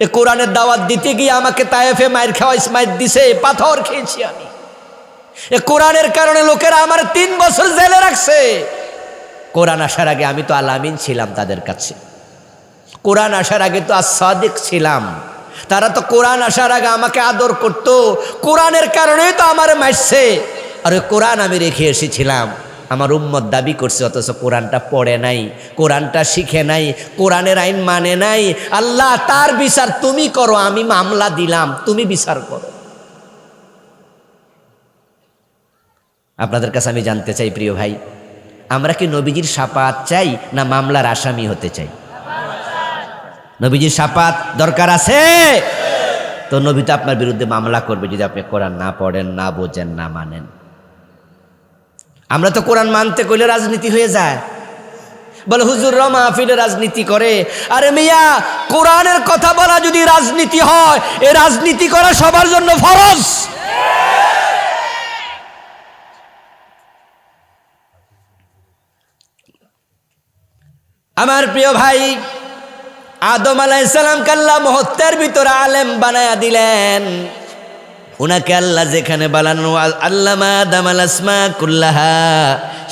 এই কোরআনের দাওয়াত দিতে গিয়ে আমাকে তায়েফে মায়ের খাওয়া ইসমাইল দিছে, পাথর খেয়েছি আমি। এই কোরআনের কারণে লোকেরা আমার 3 বছর জেলে রাখছে। কোরআন আসার আগে আমি তো আলামিন ছিলাম তাদের কাছে, কোরআন আসার আগে তো as-সাদিক ছিলাম। তারা তো কোরআন আসার আগে আমাকে আদর করত, কোরআনের কারণেই তো আমার মারছে। আর ওই কোরআন আমি রেখে এসেছিলাম, আমার উম্মত দাবি করছে, অথচ কোরআনটা পড়ে নাই, কোরআনটা শিখে নাই, কোরআনের আইন মানে নাই। আল্লাহ তার বিচার তুমি করো, আমি মামলা দিলাম, তুমি বিচার করো। আপনাদের কাছে আমি জানতে চাই প্রিয় ভাই, আমরা কি নবীজির শাফাত চাই না মামলার আসামি হতে চাই? নবীজির শাফাত দরকার আছে তো নবী তো আপনার বিরুদ্ধে মামলা করবে যদি আপনি কোরআন না পড়েন, না বোঝেন, না মানেন। আমরা তো কোরআন মানতে কইলে রাজনীতি হয়ে যায়, বলে হুজুররা মাহফিলে রাজনীতি করে। আরে মিয়া, কোরআনের কথা বলা যদি রাজনীতি হয়, এই রাজনীতি করা সবার জন্য ফরজ। আমার প্রিয় ভাই, আদম আলাইহিস সালামকে আল্লাহ মুহূর্তের ভিতরে আলেম বানায়া দিলেন। উনাকে আল্লাহ যেখানে বানানো, আল্লামা আদামাল আসমা কুল্লাহা,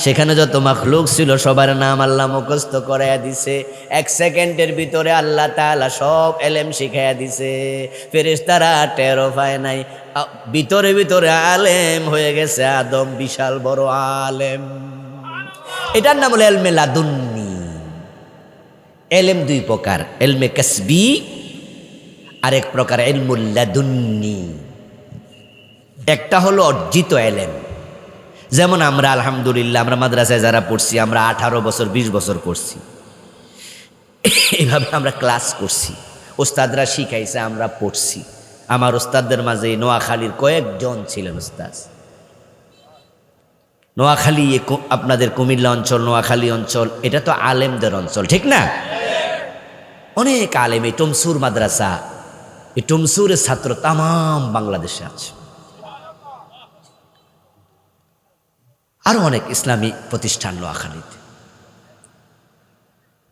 সেখানে যত মাখলুক ছিল সবার নাম আল্লাহ মুখস্থ করাইয়া দিছে। 1 সেকেন্ডের ভিতরে আল্লাহ তাআলা সব এলেম শিখাইয়া দিছে। ফেরেশতারা টেরও পায় নাই, ভিতরে ভিতরে আলেম হয়ে গেছে আদম, বিশাল বড় আলেম। এটার নাম হলো এলমে লাদুন্নি। এলেম 2 প্রকার, এলমে কাসবি, আরেক প্রকার ইলমুল লাদুন্নি। একটা হলো অর্জিত এলেম, যেমন আমরা আলহামদুলিল্লাহ আমরা মাদ্রাসায় যারা পড়ছি, আমরা 18 বছর 20 বছর করছি, এইভাবে আমরা ক্লাস করছি, ওস্তাদরা শিখাইছে, আমরা পড়ছি। আমার ওস্তাদদের মাঝে নোয়াখালীর কয়েকজন ছিলেন ওস্তাদ। নোয়াখালী, আপনাদের কুমিল্লা অঞ্চল, নোয়াখালী অঞ্চল, এটা তো আলেমদের অঞ্চল, ঠিক না? অনেক আলেম, এই টমসুর মাদ্রাসা, এই টমসুরের ছাত্র তামাম বাংলাদেশে আছে। আরো অনেক ইসলামী প্রতিষ্ঠান নোয়াখালীতে।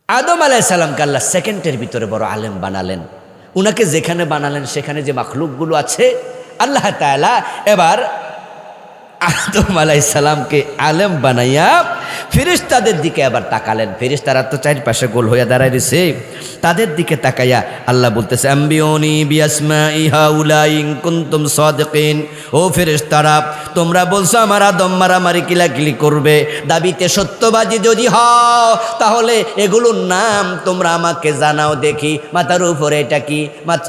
আদম আলাইহিস সালামকে আল্লাহ সেকেন্ডের ভিতরে বড় আলেম বানালেন। উনাকে যেখানে বানালেন সেখানে যে মাখলুকগুলো আছে, আল্লাহ তাআলা এবার আদম আলাইহিস সালামকে আলেম বানাইয়া ফেরেশতাদের দিকে আবার তাকালেন। ফেরেশতারা তো চারপাশে গোল হইয়া দাঁড়ায় রয়েছে, তাদের দিকে তাকাইয়া আল্লাহ বলতেছে, আম্বিউনি বিআসমাই হাউলাই ইন কুনতুম সাদিকিন। ও ফেরেশতারা, তোমরা বলছো আমার আদম মারামারি কিলাকিলি করবে, দাবিতে সত্যবাদী যদি হও তাহলে এগুলোর নাম তোমরা আমাকে জানাও দেখি। মাথার উপরে এটা কি,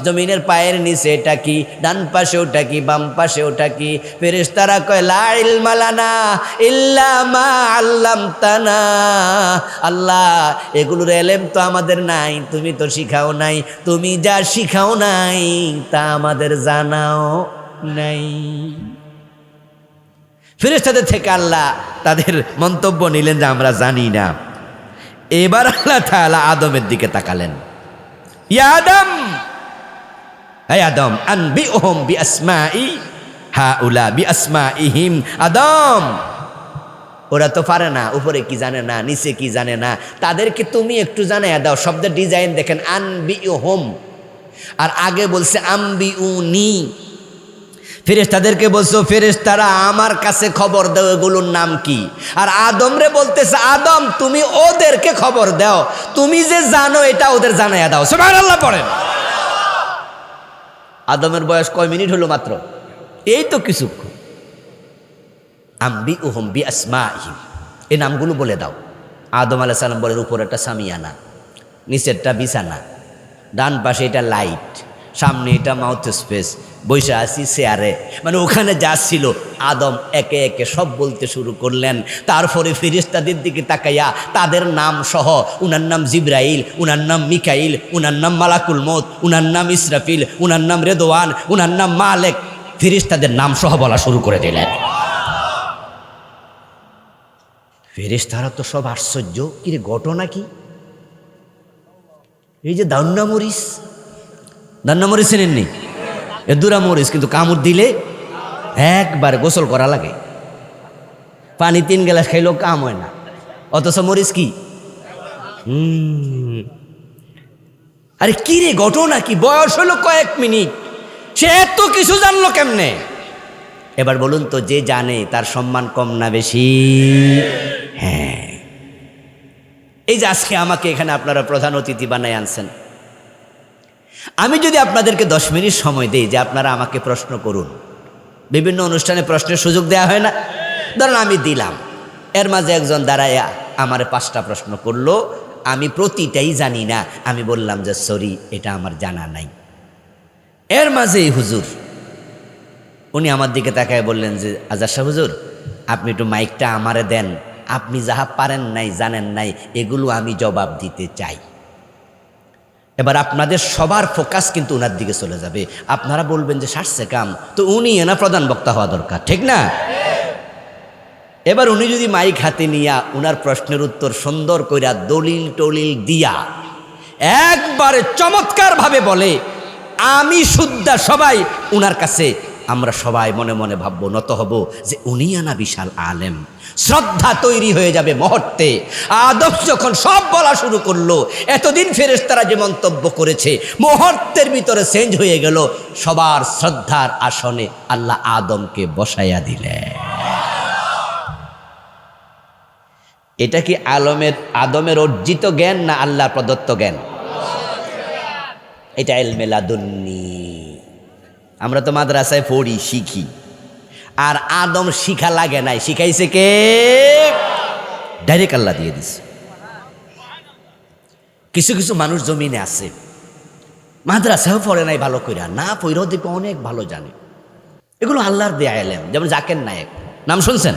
জমিনের পায়ের নিচে এটা কি, ডান পাশে ওটা কি, বাম পাশে ওটা কি? ফেরেশতারা কয়, লা ইলমা লানা ইল্লা মা আল্লামতানা। আল্লাহ, এগুলোর এলেম তো আমাদের নাই, তুমি তো শিখাও নাই, তুমি যা শিখাও নাই তা আমাদের জানাও নাই। ফেরেশতাদের থেকে আল্লাহ তাদের মন্তব্য নিলেন যে আমরা জানি না। এবার আল্লাহ তাআলা আদমের দিকে তাকালেন, ইয়া আদম, হে আদম, আনবিউহুম বিআসমাই হাউলা বিআসমাইহিম। আদম, ওরা তো পারে না, উপরে কি জানে না, নিচে কি জানে না, তাদেরকে তুমি একটু জানাইয়া দাও। শব্দের ডিজাইন দেখেন, আনবিউহুম, আর আগে বলছে আম্বিউনি। ফেরেশতাদেরকে বলছো, ফেরেশতারা আমার কাছে খবর দাও এগুলোর নাম কি। আর আদমরে বলতেছে, আদম তুমি ওদেরকে খবর দাও, তুমি যে জানো এটা ওদের জানাইয়া দাও। সুবহানাল্লাহ পড়েন। আদমের বয়স কয় মিনিট হলো মাত্র, এই তো কিছুক্ষণ। আম্বিউহুম বিআসমাইহিম, এই নামগুলো বলে দাও। আদম আলাইহিস সালাম বলেন, উপরে একটা সামিয়ানা, নিচেরটা বিছানা, ডান পাশে এটা লাইট, সামনে এটা মাউথ স্পেস, বৈশা আছি চেয়ারে। মানে ওখানে যা ছিল আদম একে একে সব বলতে শুরু করলেন। তারপরে ফেরেশতাদের দিকে তাকাইয়া তাদের নাম সহ, উনার নাম জিব্রাইল, উনার নাম মিকাইল, উনার নাম মালাকুল মউত, উনার নাম ইসরাফিল, উনার নাম রেদওয়ান, উনার নাম মালেক, ফেরেশতাদের নাম সহ বলা শুরু করে দিলেন। ফেরেশতারা তো সব আশ্চর্য, কিরে ঘটনা কি? এই যে দান্না মরিচ, দান্না মরিচ চেনেননি? এ দুরা মরিচ, কিন্তু কামড় দিলে একবার গোসল করা লাগে, পানি 3 গ্লাস খাইলেও কাম হয় না, অথচ মরিচ কি। আরে কি রে ঘটনা কি? বয়স হলো কয়েক মিনিট, সে এত কিছু জানলো কেমনে? এবার বলুন তো, যে জানে তার সম্মান কম না বেশি? হ্যাঁ। এই যে আজকে আমাকে এখানে আপনারা প্রধান অতিথি বানায় আনছেন, আমি যদি আপনাদেরকে 10 মিনিট সময় দেই যে আপনারা আমাকে প্রশ্ন করুন, বিভিন্ন অনুষ্ঠানে প্রশ্নের সুযোগ দেয়া হয় না? ধরেন আমি দিলাম, এর মাঝে একজন দাঁড়ায়া আমারে 5টা প্রশ্ন করলো, আমি প্রতিটাই জানি না, আমি বললাম যে সরি, এটা আমার জানা নাই। এর মাঝে হুজুর উনি আমার দিকে তাকায় বললেন যে আজাদ শাহ হুজুর, আপনি একটু মাইকটা আমারে দেন, আপনি যাহা পারেন নাই, জানেন নাই, এগুলো আমি জবাব দিতে চাই। এবার আপনাদের সবার ফোকাস কিন্তু ওনার দিকে চলে যাবে। আপনারা বলবেন যে সারছে কাম, তো উনি এনা প্রধান বক্তা হওয়া দরকার, ঠিক না? এবার উনি যদি মাইক হাতে নিয়া উনার প্রশ্নের উত্তর সুন্দর কইরা দলিল টলিল দিয়া একবারে চমৎকার ভাবে বলে, আমি শুদ্ধা সবাই উনার কাছে, আমরা সবাই মনে মনে ভাববো, নত হব যে উনি আনা বিশাল আলেম। শ্রদ্ধা তৈরি হয়ে যাবে মুহূর্তে। আদম যখন সব বলা শুরু করলো, এতদিন ফেরেশতারা যে মন্তব্য করেছে মুহূর্তের ভিতরে চেঞ্জ হয়ে গেল। সবার শ্রদ্ধার আসনে আল্লাহ আদমকে বসাইয়া দিলেন। এটা কি আদমের অর্জিত জ্ঞান না আল্লাহ প্রদত্ত জ্ঞান? এটা ইলমে লাদুন্নি। আমরা তো মাদ্রাসায় পড়ি, শিখি, আর আদম শিখা লাগে নাই, শিখাইছে কে? ডাইরেক্ট আল্লাহ দিয়ে দিছে। কিছু কিছু মানুষ জমিনে আছে, মাদ্রাসাও পড়ে নাই ভালো কইরা, না পড়েও দেখবে অনেক ভালো জানে, এগুলো আল্লাহর দেয়া এলেম। যেমন জাকের নায়েক, নাম শুনছেন?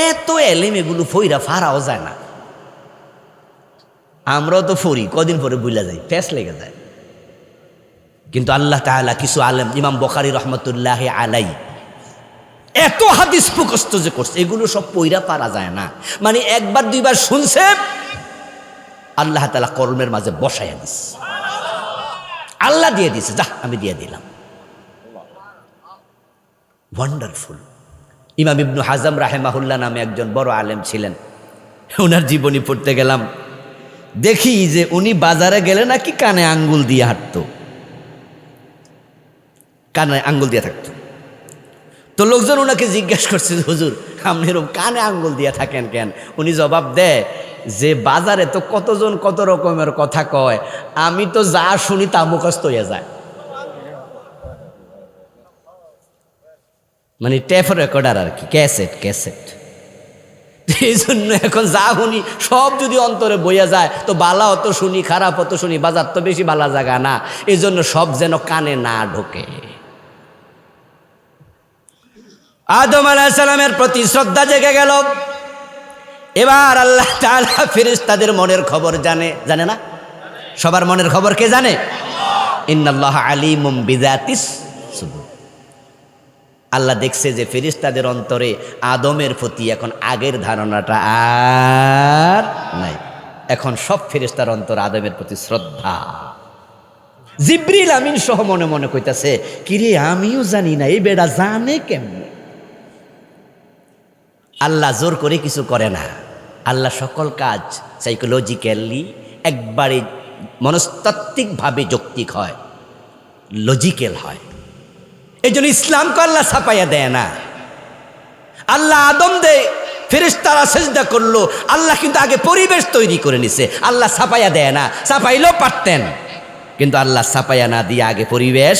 এত এলেম, এগুলো ফইরা ফারাও যায় না। আমরাও তো ফরি, কদিন পরে বুইলা যাই, ফ্যাস লেগে যায়। কিন্তু আল্লাহ তাআলা কিছু আলেম, ইমাম বুখারী রহমতুল্লাহ আলাই এত হাদিস মুখস্থ যে করছে, এগুলো সব পইরা পারা যায় না। মানে একবার দুইবার শুনছে, আল্লাহ তাআলা কর্মের মাঝে বসাইয়া দিছে, আল্লাহ দিয়ে দিছে, যা আমি দিয়ে দিলাম। ওয়ান্ডারফুল। ইমাম ইবনু হাজম রাহেমাহুল্লাহ নামে একজন বড় আলেম ছিলেন, ওনার জীবনী পড়তে গেলাম, দেখি যে উনি বাজারে গেলে নাকি কানে আঙ্গুল দিয়ে হাঁটতো, কানে আঙ্গুল দিয়ে থাকতো। তো লোকজন ওনাকে জিজ্ঞেস করছে, হুজুর আপনি এরকম কানে আঙ্গুল দিয়ে থাকেন কেন? উনি জবাব দেয় যে বাজারে তো কতজন কত রকমের কথা কয়, আমি তো যা শুনি তা মুখস্থ হয়ে যায়। মানে টেপ রেকর্ডার আর কি, ক্যাসেট। এই জন্য এখন যা শুনি সব যদি অন্তরে বইয়া যায় তো বালা অত শুনি, খারাপ অত শুনি, বাজার তো বেশি বালা জায়গা না, এই জন্য সব যেন কানে না ঢোকে। আদম আলাইহিস সালামের প্রতি শ্রদ্ধা জেগে গেল। এবার আল্লাহ তাআলা ফেরেশতাদের মনের খবর জানে না? সবার মনের খবর কে জানে? ইন্নাল্লাহা আলিমুম বিযাতিস সুদূর। আল্লাহ দেখছে যে ফেরেশতাদের অন্তরে আদমের প্রতি এখন আগের ধারণাটা আর নাই। এখন সব ফেরেশতার অন্তর আদমের প্রতি শ্রদ্ধা। জিবরিল আমিন সহ মনে মনে কইতাছে, কিরে আমিও জানি না এই বেড়া জানে কেমনে। আল্লাহ জোর করে কিছু করে না। আল্লাহ সকল কাজ সাইকোলজিক্যালি একবারে মনস্তাত্ত্বিকভাবে যৌক্তিক হয়, লজিক্যাল হয়। এই জন্য ইসলামকে আল্লাহ ছাপাইয়া দেয় না। আল্লাহ আদম দেয়, ফেরেশতারা সেজদা করলো, আল্লাহ কিন্তু আগে পরিবেশ তৈরি করে নিছে। আল্লাহ ছাপাইয়া দেয় না, ছাপাইলেও পারতেন, কিন্তু আল্লাহ ছাপাইয়া না দিয়ে আগে পরিবেশ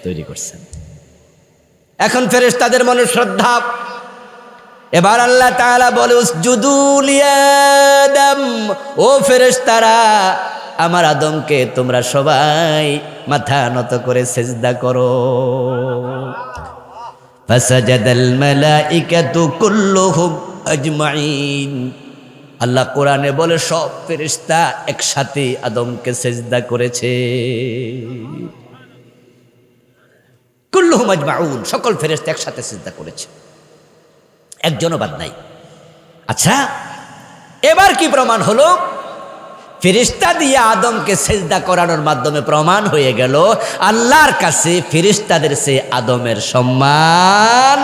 তৈরি করছেন। এখন ফেরেশতাদের মনে শ্রদ্ধা। এবার আল্লাহ তাআলা বলে, উসজুদু লিআদম, ও ফেরেশতারা আমার আদমকে তোমরা সবাই মাথা নত করে সেজদা করো। ফাসাজাদাল মালাইকাতু কুল্লুহুম আজমাইন। আল্লাহ কোরআনে বলে সব ফেরেশতা একসাথে আদমকে সেজদা করেছে। কুল্লুহুম আজমাউন, সকল ফেরেশতা একসাথে সেজদা করেছে, একজনও বাদ নাই। আচ্ছা, এবার কি প্রমাণ হলো? ফেরেশতা দিয়ে আদমকে সেজদা করানোর মাধ্যমে প্রমাণ হয়ে গেল আল্লাহর কাছে ফেরেশতাদের চেয়ে আদমের সম্মান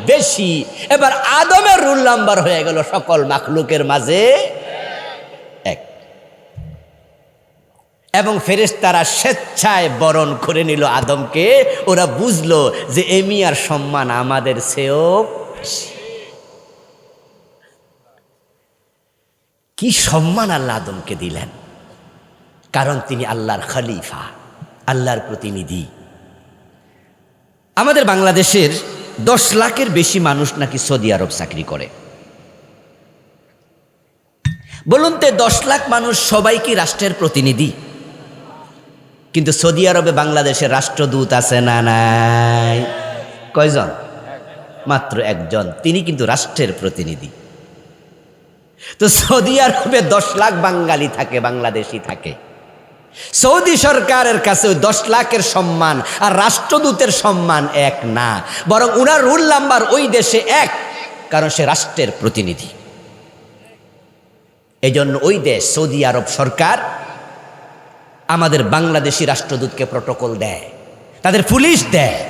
বেশি। এবার আদমের রুল নাম্বার হয়ে গেল সকল মাখলুকের মাঝে এক। এবং ফেরেশতারা স্বেচ্ছায় বরণ করে নিল আদমকে। ওরা বুঝলো যে এ মিয়ার সম্মান আমাদের চেয়েও বেশি। কি সম্মান আল্লাহ আদমকে দিলেন, কারণ তিনি আল্লাহর খলিফা, আল্লাহর প্রতিনিধি। আমাদের বাংলাদেশের 10 লাখের বেশি মানুষ নাকি সৌদি আরব চাকরি করে। বলুন তো 10 লাখ মানুষ সবাই কি রাষ্ট্রের প্রতিনিধি? কিন্তু সৌদি আরবে বাংলাদেশের রাষ্ট্রদূত আছে না নাই? কয়জন? মাত্র একজন, তিনি কিন্তু রাষ্ট্রের প্রতিনিধি। তো সৌদি আরবে 10 লাখ বাঙালি থাকে, বাংলাদেশি থাকে। সৌদি সরকারের কাছে 10 লাখের সম্মান আর রাষ্ট্রদূতের সম্মান এক না, বরং উনার রুল নাম্বার ওই দেশে এক, কারণ সে রাষ্ট্রের প্রতিনিধি। এই জন্য ওই দেশ সৌদি আরব সরকার আমাদের বাংলাদেশি রাষ্ট্রদূতকে প্রটোকল দেয়, তাদের পুলিশ দেয়,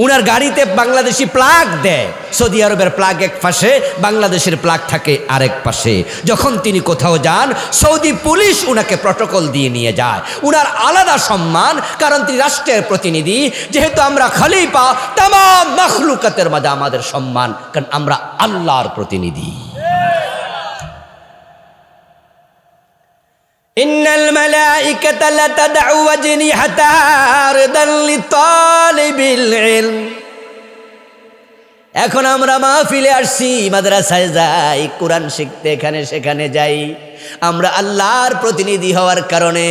উনার গাড়িতে বাংলাদেশি প্লাগ দেয়। সৌদি আরবের প্লাগ এক পাশে, বাংলাদেশের প্লাগ থাকে আরেক পাশে। যখন তিনি কোথাও যান সৌদি পুলিশ উনাকে প্রটোকল দিয়ে নিয়ে যায়। উনার আলাদা সম্মান, কারণ তিনি রাষ্ট্রের প্রতিনিধি। যেহেতু আমরা খলিফা, তামাম মাখলুকাতের মাঝে আমাদের সম্মান, কারণ আমরা আল্লাহর প্রতিনিধি। ইন্নাল মালাইকাতা লাতাদউ আজনিহাতাহা রিদাল লিতালিবিল ইলম। এখন আমরা মাহফিলে আসছি, মাদ্রাসায় যাই, কোরআন শিখতে এখানে সেখানে যাই। আমরা আল্লাহর প্রতিনিধি হওয়ার কারণে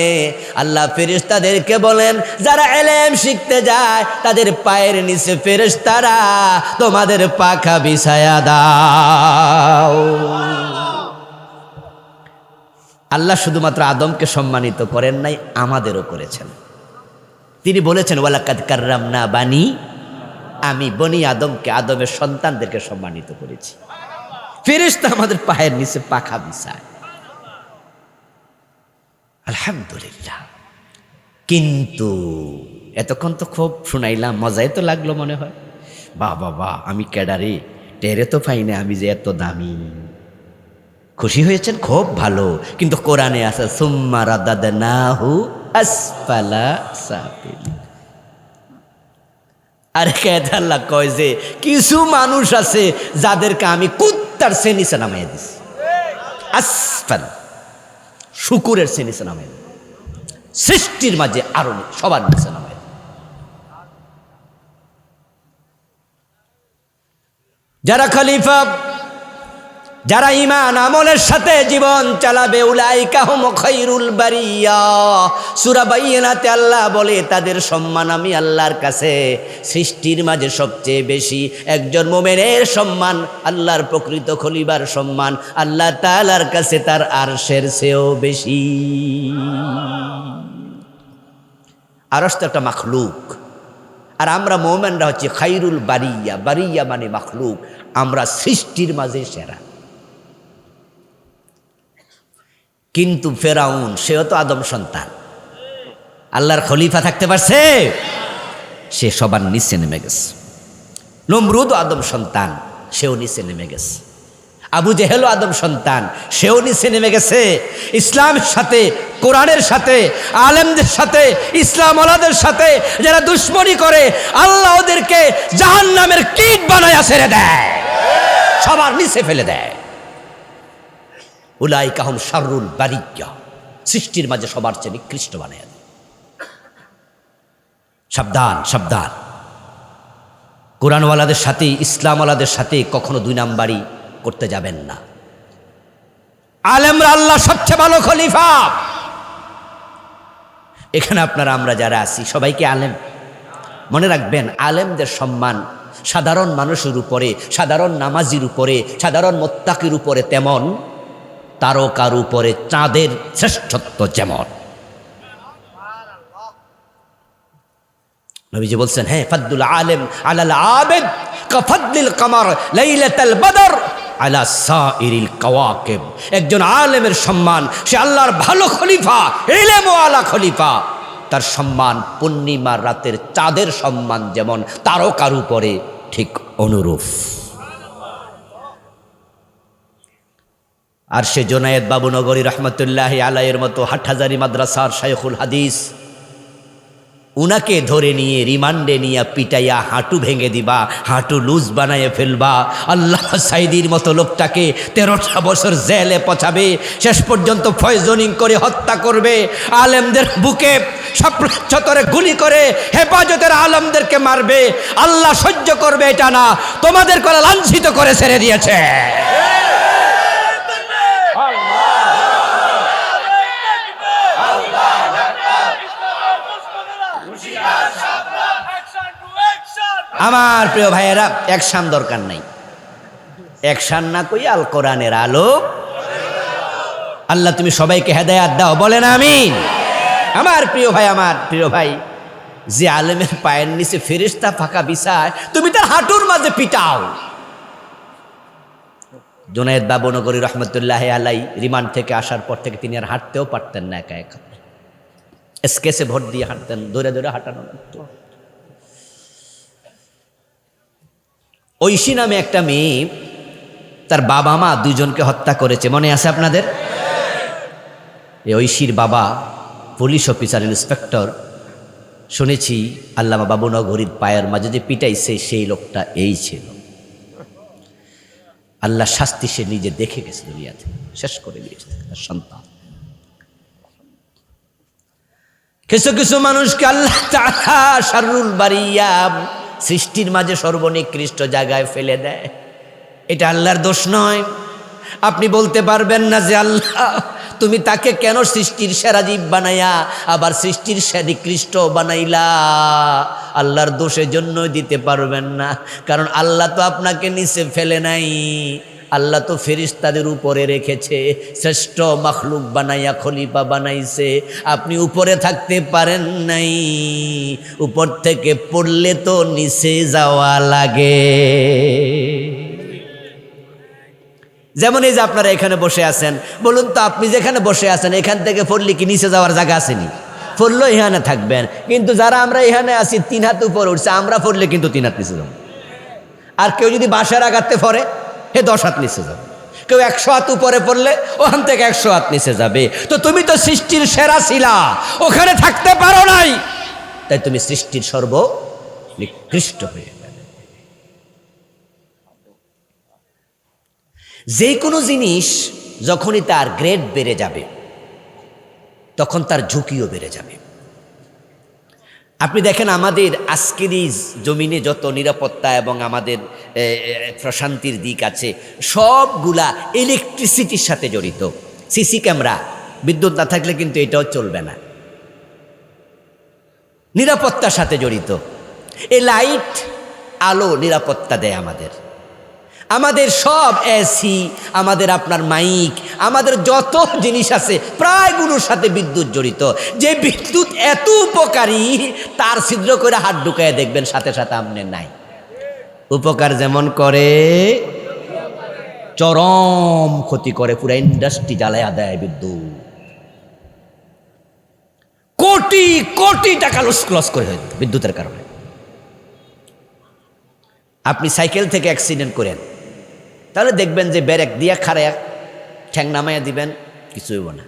আল্লাহ ফেরেশতাদেরকে বলেন, যারা ইলম শিখতে যায় তাদের পায়ের নিচে ফেরেশতারা তোমাদের পাখা বিছায়া দাও। আল্লাহ শুধুমাত্র আদমকে সম্মানিত করেন নাই, আমাদেরও করেছেন। তিনি বলেছেন, ওয়ালাকাদ কাররামনা বানি, আমি বনি আদমকে, আদমের সন্তানদেরকে সম্মানিত করেছি। ফেরেশতা আমাদের পায়ের নিচে পাখা বিছায়, আলহামদুলিল্লাহ। কিন্তু এতক্ষণ তো খুব শুনাইলাম, মজাই তো লাগলো মনে হয়। বাহ বাহ বাহ, আমি ক্যাডারে টেরে তো পাই না আমি যে এত দামি। খুশি হয়েছেন, খুব ভালো। কিন্তু কোরআনে আছে সুম্মা রাদাদনাহু আসফালা সাফিলিন। আরে কেদা আল্লাহ কয় যে কিছু মানুষ আছে যাদেরকে আমি কুত্তার চেয়ে নিচে নামাইয়া দিছি। আসফাল, শুকুরের চেয়ে নিচে নামাইয়া দিছি, সৃষ্টির মাঝে আরো সবার নিচে নামাইয়া। যারা খলিফা, যারা ঈমান আমলের সাথে জীবন চালাবে, উলাইকা হুম খায়রুল বারিয়া। সূরা বাইয়িনাতে আল্লাহ বলে তাদের সম্মান আমি আল্লাহর কাছে সৃষ্টির মাঝে সবচেয়ে বেশি। একজন মুমিনের সম্মান, আল্লাহর প্রকৃত খলিফার সম্মান আল্লাহ তাআলার কাছে তার আরশের চেয়েও বেশি। আরশ তো একটা মাখলুক, আর আমরা মুমিনরা হচ্ছে খাইরুল বারিয়া, বারিয়া মানে মাখলুক, আমরা সৃষ্টির মাঝে সেরা। কিন্তু ফেরাউন সেও তো আদম সন্তান, আল্লাহর খলিফা থাকতে পারছে? সে সবার নিচে নেমে গেছে। নমরুদ আদম সন্তান, সেও নিচে নেমে গেছে। আবু জেহেল আদম সন্তান, সেও নিচে নেমে গেছে। ইসলামের সাথে, কোরআনের সাথে, আলেমদের সাথে, ইসলাম ওয়ালাদের সাথে যারা দুশ্মনী করে, আল্লাহ ওদেরকে জাহান্নামের কীট বানায়া ছেড়ে দেয়, সবার নিচে ফেলে দেয়। উলাইকা হুম শাররুল বারিয়া, সৃষ্টির মাঝে সবার চেয়ে নিকৃষ্ট বানায় দেয়। সাবধান, সাবধান। কোরআনওয়ালাদের সাথে, ইসলামওয়ালাদের সাথে কখনো দুই নাম্বারি করতে যাবেন না। আলেমরা আল্লাহ সবচেয়ে ভালো খলিফা। এখানে আপনারা আমরা যারা আছি সবাইকে আলেম। মনে রাখবেন, আলেমদের সম্মান সাধারণ মানুষের উপরে, সাধারণ নামাজির উপরে, সাধারণ মুত্তাকির উপরে তেমন, তারকার উপরে চাঁদের শ্রেষ্ঠত্ব যেমন। নবীজি বলছেন, হ্যাঁ, ফাদ্দুল আলেম আলাল আবেদ কাফাদ্দিল কামার লাইলাতাল বদর আলা সাইরিল কাওয়াকিব। একজন আলেমের সম্মান, সে আল্লাহর ভালো খলিফা, ইলম ওয়ালা খলিফা, তার সম্মান পূর্ণিমার রাতের চাঁদের সম্মান যেমন, তারকার উপরে ঠিক অনুরূপ। আর সে জোনায়েদ বাবুনগরী রহমতুল্লাহি আলাইহির মতো হাটহাজারী মাদ্রাসার শায়খুল হাদিস, উনাকে ধরে নিয়ে রিমান্ডে নিয়ে পিটাইয়া হাঁটু ভেঙে দিবা, হাঁটু লুজ বানাইয়ে ফেলবা। আল্লাহ সাইদির মতো লোকটাকে 13টা বছর জেলে পচাবে, শেষ পর্যন্ত পয়জনিং করে হত্যা করবে। আলেমদের বুকে চতরে গুলি করে হেফাজতের আলেমদেরকে মারবে। আল্লাহ সহ্য করবে এটা না, তোমাদের করে লাঞ্ছিত করে ছেড়ে দিয়েছে। আমার প্রিয় ভাইয়েরা, অ্যাকশন দরকার নাই। অ্যাকশন না কই আল কোরআনের আলো। আল্লাহ তুমি সবাইকে হেদায়েত দাও, বলেন আমিন। আমার প্রিয় ভাই, আমার প্রিয় ভাই, যে আলেমের পায়ের নিচে ফেরেশতা ফাঁকা বিছায়, তুমি তার হাঁটুর মাঝে পিটাও। জুনায়েদ বাবুনগরী রহমতুল্লাহ আলাই রিমান্ড থেকে আসার পর থেকে তিনি আর হাঁটতেও পারতেন না, একা একা স্কেচে ভোট দিয়ে হাঁটতেন, দৌড়ে দৌড়ে হাঁটানো লাগতো। ঐশী নামে একটা মেয়ে, তার বাবা মা দুজনকে হত্যা করেছে, মনে আছে আপনাদের? এই ঐশীর বাবা পুলিশ অফিসার, ইন্সপেক্টর। শুনেছি আল্লামা বাবুনগরীর পায়ের মাঝে যে পিটাইছে সেই লোকটা এই ছিল। আল্লাহ শাস্তি সে নিজে দেখে গেছে, দুনিয়াতে শেষ করে দিয়েছে তার সন্তান। কিছু কিছু মানুষকে আল্লাহ তাআলা শাররুল বারিয়া, সৃষ্টির মাঝে সর্বনিকৃষ্ট জায়গায় ফেলে দেয়। এটা আল্লাহর দোষ নয়। আপনি বলতে পারবেন না যে আল্লাহ তুমি তাকে কেন সৃষ্টির সেরা জীব বানাইয়া আবার সৃষ্টির নিকৃষ্ট বানাইলা। আল্লাহর দোষের জন্যই দিতে পারবেন না, কারণ আল্লাহ তো আপনাকে নিচে ফেলে নাই। আল্লাহ তো ফেরেশতাদের উপরে রেখেছে, শ্রেষ্ঠ মাখলুক বানাইয়া খলিফা বানাইছে। আপনি উপরে থাকতে পারেন নাই, উপর থেকে পড়লে তো নিচে যাওয়া লাগে। যেমন এই যে আপনারা এখানে বসে আছেন, বলুন তো আপনি যেখানে বসে আছেন এখান থেকে পড়লে কি নিচে যাওয়ার জায়গা আসেনি? পড়লেও এখানে থাকবেন। কিন্তু যারা আমরা এখানে আছি 3 হাত উপরে উঠছে, আমরা পড়লে কিন্তু 3 হাত নিচে যাব। আর কেউ যদি বাসার আঘাতে পড়ে, হে 10 হাত নিচে যাবে। কেউ 100 হাত উপরে পড়লে ওখান থেকে 100 হাত নিচে যাবে। তো তুমি তো সৃষ্টির সেরা ছিলা, ওখানে থাকতে পারো নাই, তাই তুমি সৃষ্টির সর্বনিকৃষ্ট হয়ে গেলে। যে কোনো জিনিস যখনই তার গ্রেড বেড়ে যাবে, তখন তার ঝুঁকিও বেড়ে যাবে। আপনি দেখেন আমাদের আজকের এই জমিনে যত নিরাপত্তা এবং আমাদের প্রশান্তির দিক আছে, সবগুলা ইলেকট্রিসিটির সাথে জড়িত। সিসি ক্যামেরা, বিদ্যুৎ না থাকলে কিন্তু এটাও চলবে না, নিরাপত্তার সাথে জড়িত। এই লাইট আলো নিরাপত্তা দেয় আমাদের। আমাদের সব এসি, আমাদের আপনার মাইক, আমাদের যত জিনিস আছে প্রায়গুলোর সাথে বিদ্যুৎ জড়িত। যে বিদ্যুৎ এত উপকারী, তার ছিদ্র করে হাত ঢুকায় দেখবেন সাথে সাথে আমনে নাই। উপকার যেমন করে চরম ক্ষতি করে, পুরা ইন্ডাস্ট্রি জ্বালায় দেয় বিদ্যুৎ। কোটি কোটি টাকা লস করে হয় বিদ্যুতের কারণে। আপনি সাইকেল থেকে অ্যাক্সিডেন্ট করেন, তাহলে দেখবেন যে ব্রেক দিয়া খাড়ায় ঠ্যাং নামাইয়া দিবেন, কিছু হইব না।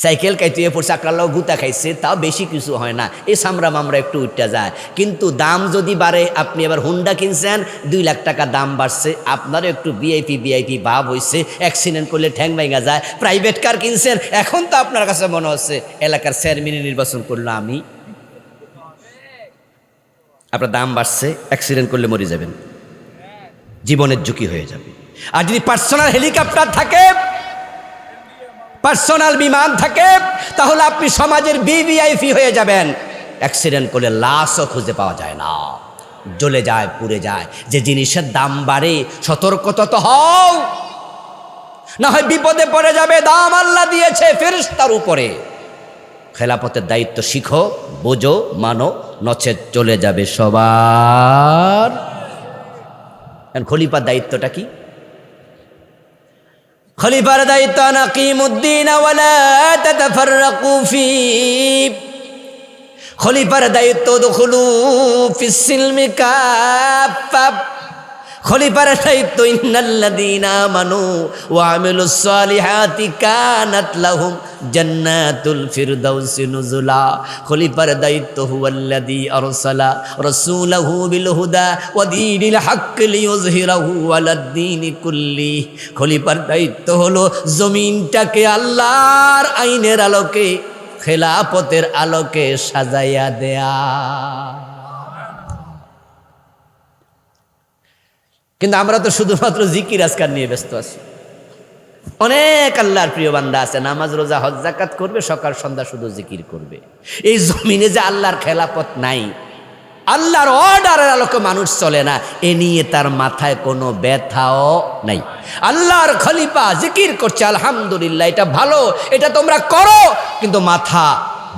সাইকেল কাইতুয়ে পড়ছে, আকরাল্লাহ গুতা খাইছে, তাও বেশি কিছু হয় না, এই সামরা মামরা একটু উঠতে যায়। কিন্তু দাম যদি বাড়ে, আপনি এবার হুন্ডা কিনছেন, 2 লাখ টাকা দাম বাড়ছে, আপনারও একটু ভিআইপি ভাব হয়েছে, অ্যাক্সিডেন্ট করলে ঠ্যাং ভেঙে যায়। প্রাইভেট কার কিনছেন, এখন তো আপনার কাছে মনে হচ্ছে এলাকার চেয়ারম্যান নির্বাচন করলো আমি। আপনার দাম বাড়ছে, অ্যাক্সিডেন্ট করলে মরে যাবেন, জীবনের ঝুঁকি হয়ে যাবে। আর যদি পার্সোনাল হেলিকপ্টার থাকে, পার্সোনাল বিমান থাকে, তাহলে আপনি সমাজের ভিভিআইপি হয়ে যাবেন। অ্যাক্সিডেন্ট করলে লাশও খুঁজে পাওয়া যায় না, জ্বলে যায়, পুড়ে যায়। যে জিনিসের দাম বাড়ে, সতর্কতা তো হও, না হয় বিপদে পড়ে যাবে। দাম আল্লাহ দিয়েছে ফেরেশতার উপরে। খেলাফতের দায়িত্ব শিখো, বোঝো, মানো, নচেত চলে যাবে সবার। খলিফার দায়িত্বটা কি? খলিফার দায়িত্ব নাকিমুদ্দিন ওয়ালা তাতাফাররাকু ফি। খলিফার দায়িত্ব দুখুলু ফিস সিলমি কাফা। খলিফার দায়িত্ব ইন্নাল্লাযীনা আমানু ওয়া আমিলুস সালিহাতি কানাত লাহুম জান্নাতুল ফিরদাউসি নুজুলা। খলিফার দায়িত্ব হুয়াল্লাযী আরসালা রাসূলাহু বিল হুদা ওয়া দীনিল হক লিইয়ুযহিরাহু আলাদ দীনি কুল্লি। খলিফার দায়িত্ব হলো জমিনটাকে আল্লাহর আইনের আলোকে, খেলাফতের আলোকে সাজাইয়া দেয়া। কিন্তু আমরা তো শুধুমাত্র জিকির আজকার নিয়ে ব্যস্ত আছি। অনেক আল্লাহর প্রিয় বান্দা আছে, নামাজ রোজা হজ যাকাত করবে, সকাল সন্ধ্যা শুধু জিকির করবে। এই জমিনে যে আল্লাহর খেলাফত নাই, আল্লাহর অর্ডারের আলোকে মানুষ চলে না, এ নিয়ে তার মাথায় কোনো ব্যথাও নাই। আল্লাহর খলিফা জিকির করছে, আলহামদুলিল্লাহ, এটা ভালো, এটা তোমরা করো, কিন্তু মাথা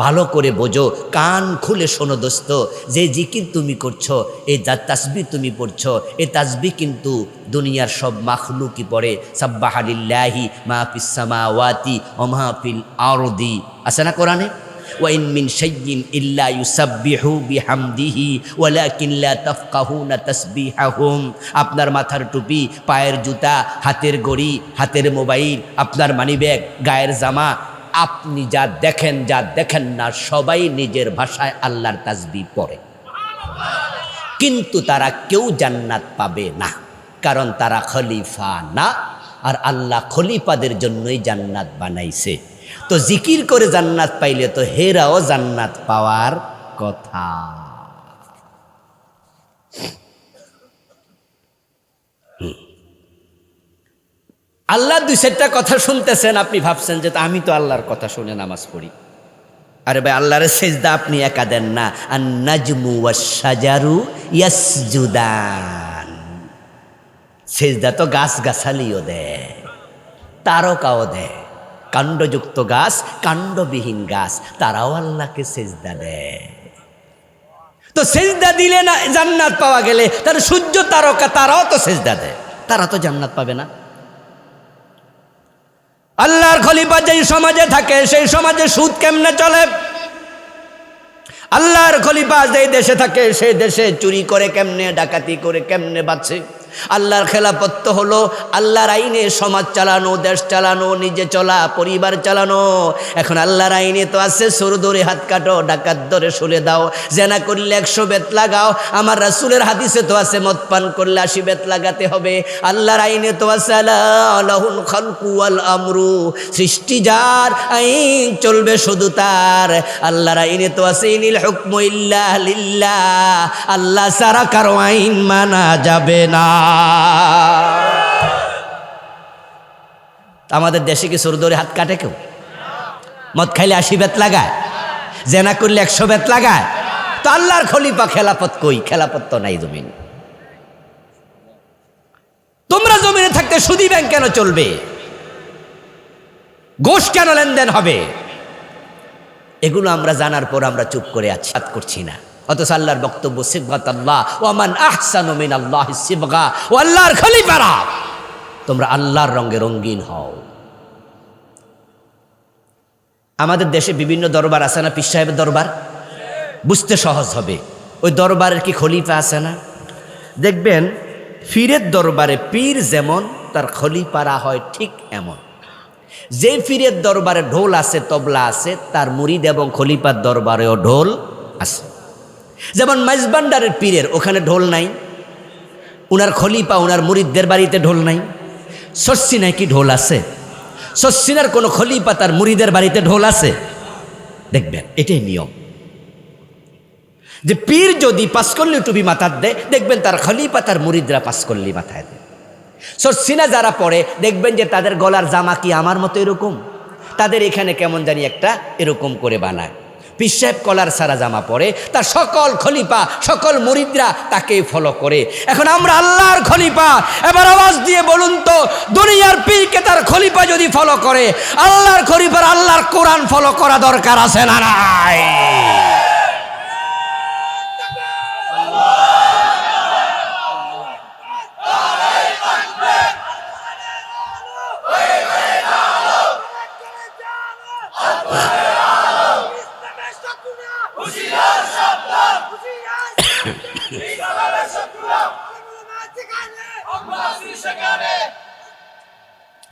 ভালো করে বোঝো, কান খুলে শোনো দোস্ত। যে জিকির তুমি করছো, এই যা তাসবিহ তুমি পড়ছো, এই তাসবিহ কিন্তু দুনিয়ার সব মাখলুকই পড়ে। সাব্বাহা লিল্লাহি মা ফিস সামাওয়াতি ওয়া মা ফিল আরদি, আছে না কোরআনে? ওয়া ইন মিন শাইইন ইল্লা ইউসাব্বিহু বিহামদিহি ওয়ালাকিন লা তাফকাহুনা তাসবিহাহুম। আপনার মাথার টুপি, পায়ের জুতা, হাতের ঘড়ি, হাতের মোবাইল, আপনার মানিব্যাগ, গায়ের জামা, আপনি যা দেখেন না, সবাই নিজের ভাষায় আল্লাহর তাসবিহ পড়ে। কিন্তু তারা কেউ জান্নাত পাবে না, কারণ তারা খলিফা না। আর আল্লাহ খলিফাদের জন্যই জান্নাত বানাইছে। তো জিকির করে জান্নাত পাইলে তো হেরাও জান্নাত পাওয়ার কথা। আল্লাহ 2-4টা কথা শুনতেছেন, আপনি ভাবছেন যে আমি তো আল্লাহর কথা শুনে নামাজ পড়ি। আরে ভাই, আল্লাহর সেজদা আপনি একা দেন না। আন নাজমু ওয়াস শাজারু ইয়াসজুদান। সেজদা তো গাছ গাছালিও দেয়, তারকাও দেয়। কাণ্ডযুক্ত গাছ, কাণ্ডবিহীন গাছ, তারাও আল্লাহকে সেজদা দেয়। তো সেজদা দিলে না জান্নাত পাওয়া গেলে, তাহলে সূর্য তারকা তারাও তো সেজদা দেয়, তারা তো জান্নাত পাবে না। আল্লাহর খলিফা যেই সমাজে থাকে, সেই সমাজে সুদ কেমনে চলে? আল্লাহর খলিফা যেই দেশে থাকে, সেই দেশে চুরি করে কেমনে, ডাকাতি করে কেমনে বাঁচে? আল্লাহর খেলাফত হলো আল্লাহর আইনে সমাজ চালানো, দেশ চালানো, নিজে চলা, পরিবার চালানো। এখন আল্লাহর আইনে তো আছে চোর ধরে হাত কাটো, ডাকাত ধরে শুলে দাও, জেনা করলে 100 বেত লাগাও। আমার রাসূলের হাদিসে তো আছে মদ পান করলে 80 বেত লাগাতে হবে। আল্লাহর আইনে তো আছে লাহুল খালকু ওয়াল আমরু, সৃষ্টি যার, আইন চলবে শুধু তার। আল্লাহর আইনে তো আছে ইনিল হুকমু ইল্লা লিল্লাহ, আল্লাহ ছাড়া কারো আইন মানা যাবে না। আমাদের দেশে কি চোর ধরে হাত কাটে কেউ? মদ খাইলে 80 বেত লাগায়, জেনা করলে 100 বেত লাগায়। তো আল্লাহর খলিফা খেলাফত কই? খেলাফত তো নাই জমিন। তোমরা জমিনে থাকতে সুদী ব্যাংক কেন চলবে? ঘুষ কেন লেনদেন হবে? এগুলো আমরা জানার পর আমরা চুপ করে আছি, করছি না। অথচ আল্লাহর বক্তব্য সিবগাতাল্লাহ ওয়া মান আহসানু মিনাল্লাহি সিবগা, ও আল্লাহর খলিফারা তোমরা আল্লাহর রঙে রঙিন হও। আমাদের দেশে বিভিন্ন দরবার আছে না, পীর সাহেবের দরবার, বুঝতে সহজ হবে। ওই দরবারের কি খলিফা আছে না? দেখবেন পীরের দরবারে পীর যেমন তার খলিফারা হয় ঠিক এমন। যে পীরের দরবারে ঢোল আছে, তবলা আছে, তার মুরিদ এবং খলিফার দরবারেও ঢোল আছে। যেমন মাইজবান্ডারের পীরের ওখানে ঢোল নাই, উনার খলিফা উনার মুরিদদের বাড়িতে ঢোল নাই। সচ্ছিনায় কি ঢোল আছে? সচ্ছিনার কোনো খলিফা তার মুরিদের বাড়িতে ঢোল আছে? দেখবেন এটাই নিয়ম, যে পীর যদি পাঁচকল্লি টুপি মাথার দেয়, দেখবেন তার খলিফা তার মুরিদরা পাঁচকল্লি মাথায় দেয়। সচ্ছিনা যারা পড়ে দেখবেন যে তাদের গলার জামা কি আমার মতো এরকম, তাদের এখানে কেমন জানি একটা এরকম করে বানায়। পীর সাহেব কলার সারা জামা পরে, তার সকল খলিফা সকল মুরিদরা তাকে ফলো করে। এখন আমরা আল্লাহর খলিফা, এবার আওয়াজ দিয়ে বলুন তো, দুনিয়ার পীরকে তার খলিফা যদি ফলো করে, আল্লাহর খলিফার আল্লাহর কোরআন ফলো করা দরকার আছে না নাই?